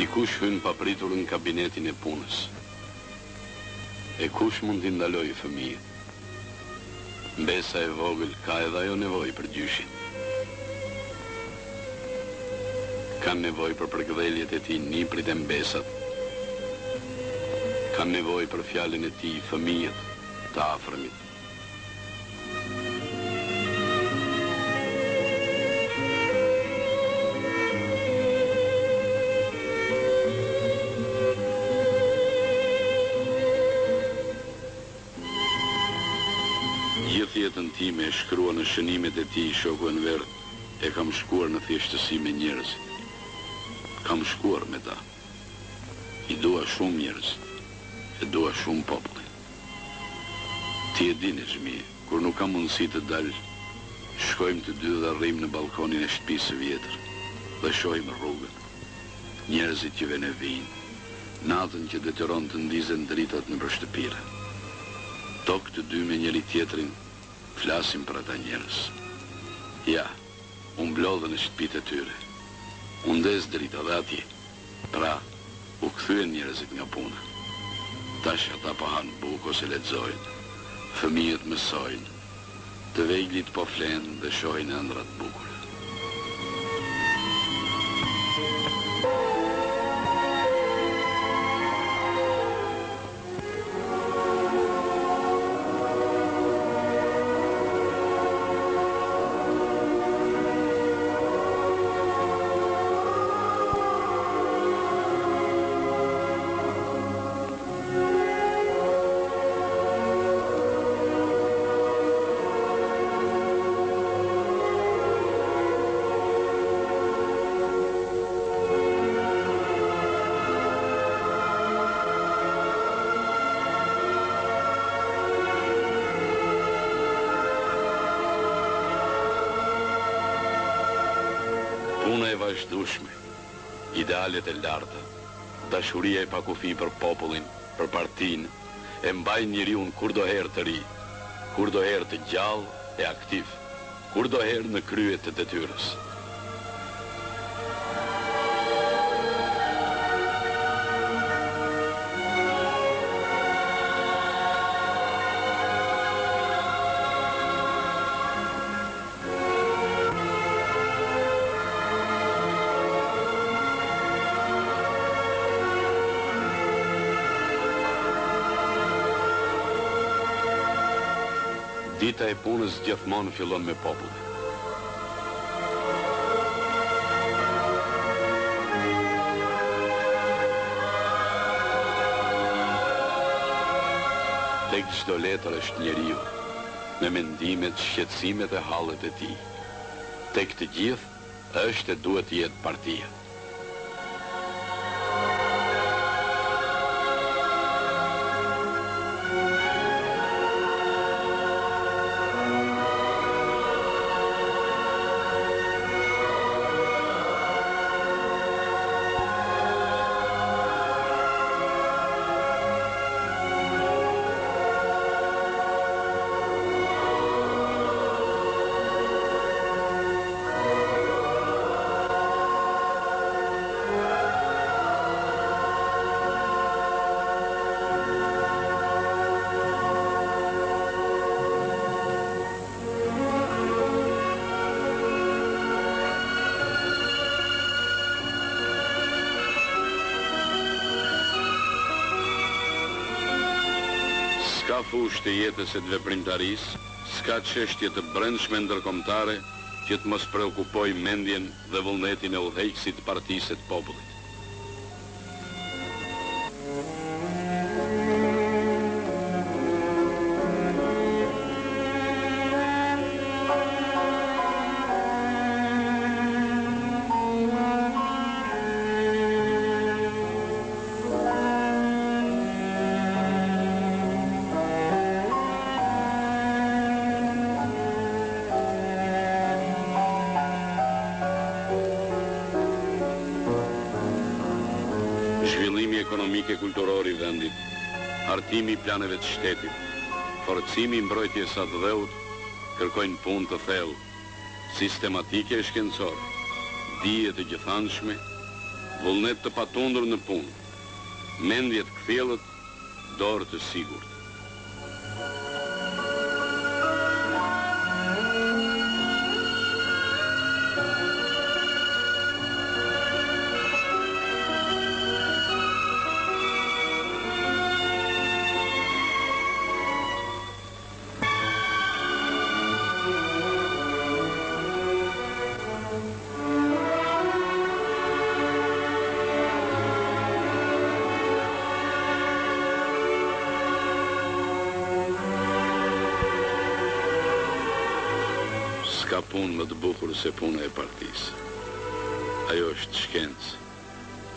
Speaker 2: Dikush hyn papritur në kabinetin e punës. E kush mund t'i ndalojë fëmijët? Mbesa e vogël ka edhe ajo nevojë për gjyshin. Kanë nevojë për përkëdheljet e tij niprit e mbesat. Kanë nevojë për fjalën e tij fëmijët të afërmit. Gjithë jetën time e shkrua në shënimet e tij shoku Enver, e kam shkuar në thjeshtësi me njerëzit. Kam shkuar me ta. I dua shumë njerëzit, e dua shumë popullin. Ti e dini xhmi, kur nuk kam mundësi të dal, shkojmë të dy dhe rrim në balkonin e shtëpisë së vjetër dhe shohim rrugën. Njerëzit që vjen e vijnë, natën që detyron të ndizen dritat nëpër shtëpire. Tokë të dy me njëri tjetrin, flasim për ata njerëz. Ja, unë mblodhën në shtëpitë e tyre. Unë ndez drita dhe atje. Pra, u kthyen njerëzit nga puna. Tash ata po hanë bukë ose lexojnë. Fëmijët mësojnë. Të vejglit po flenë dhe shohin ëndrat bukura. vazhdueshme, idealet e larta, dashuria e pakufi për popullin, për partinë, e mbajnë njeriu kurdoherë të ri, kurdoherë të gjallë e aktiv, kurdoherë në krye të detyrës. Dita e punës gjithmonë fillon me popullin. Tek çdo letër është njeriu, me mendimet, shqetësimet e hallet e tij. Tek të gjithë është e duhet të jetë partia. S'ka fushë të jetës e të veprimtarisë, s'ka çështje të brendshme ndërkombëtare që të mos preokupoj mendjen dhe vullnetin e udhëheqësit të partisë të popullit. Zhvillimi ekonomik e kulturor i vendit, hartimi i planeve të shtetit, forcimi i mbrojtjes së dheut kërkojnë punë të thellë, sistematike e shkencore, dije të gjithanshme, vullnet të patundur në punë, mendje të kthjellët, dorë të sigurt. Ka punë më të bukur se puna e partisë. Ajo është shkencë,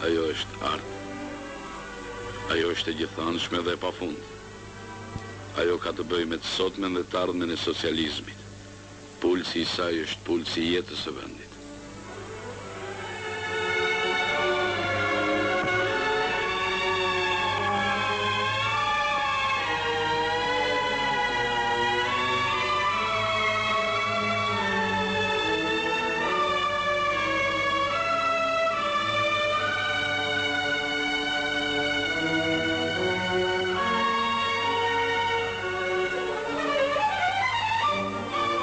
Speaker 2: ajo është artë, ajo është e gjithanshme dhe e pafund. Ajo ka të bëjë me të sotmen dhe të ardhmen e socializmit. Pulsi i saj është pulsi i jetës së vendit.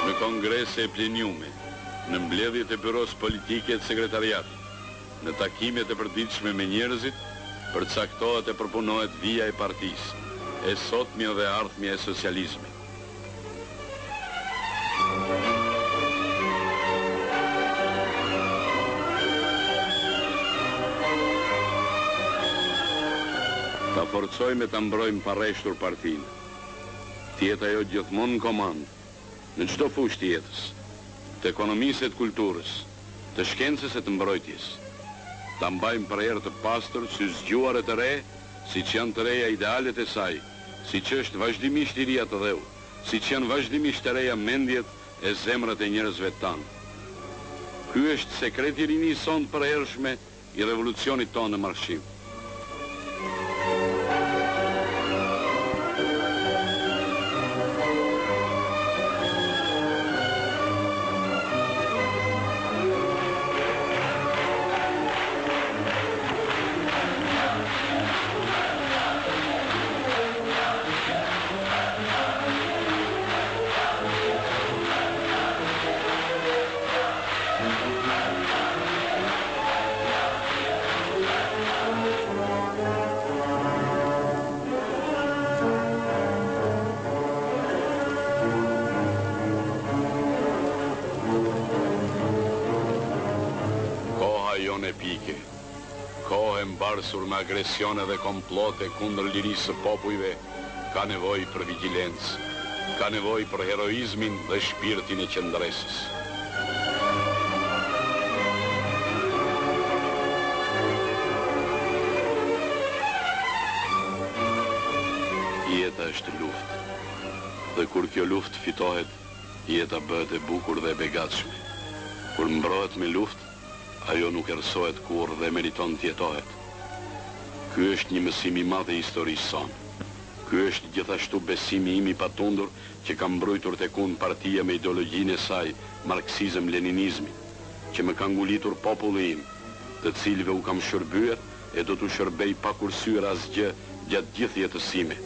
Speaker 2: Në kongrese e pleniume, në mbledhjet e byros politike të sekretariatit, në takimet e përditshme me njerëzit, përcaktohet e përpunohet vija e partisë, e sotmja dhe ardhmja e socializmit. Ta forcojmë e ta mbrojmë parreshtur partinë. Tjetë ajo gjithmonë në komandë, në çdo fushë të jetës, të ekonomisë e të kulturës, të shkencës e të mbrojtjes. Ta mbajmë për erë të pastër, si zgjuar e të re, si që janë të reja idealet e saj, si që është vazhdimisht i ria të dheu, si që janë vazhdimisht të reja mendjet e zemrat e njerëzve tanë. Ky është sekreti i rinisë sonë përhershme i revolucionit tonë në marshim. Epike, kohë mbarsur me agresione dhe komplote kundër lirisë së popujve, ka nevojë për vigjilencë, ka nevojë për heroizmin dhe shpirtin e qendresës. Jeta është luftë, dhe kur kjo luftë fitohet, jeta bëhet e bukur dhe e begatshme. Kur mbrohet me luftë, ajo nuk erësohet kur dhe meriton të jetohet. Ky është një mësim i madh i historisë sonë. Ky është gjithashtu besimi im i patundur që ka mbrojtur tek unë partia me ideologjinë e saj, marksizëm-leninizmi, që më ka ngulitur populli im, të cilëve u kam shërbyer e do t'u shërbej pa kursyer asgjë gjatë gjithë jetës sime.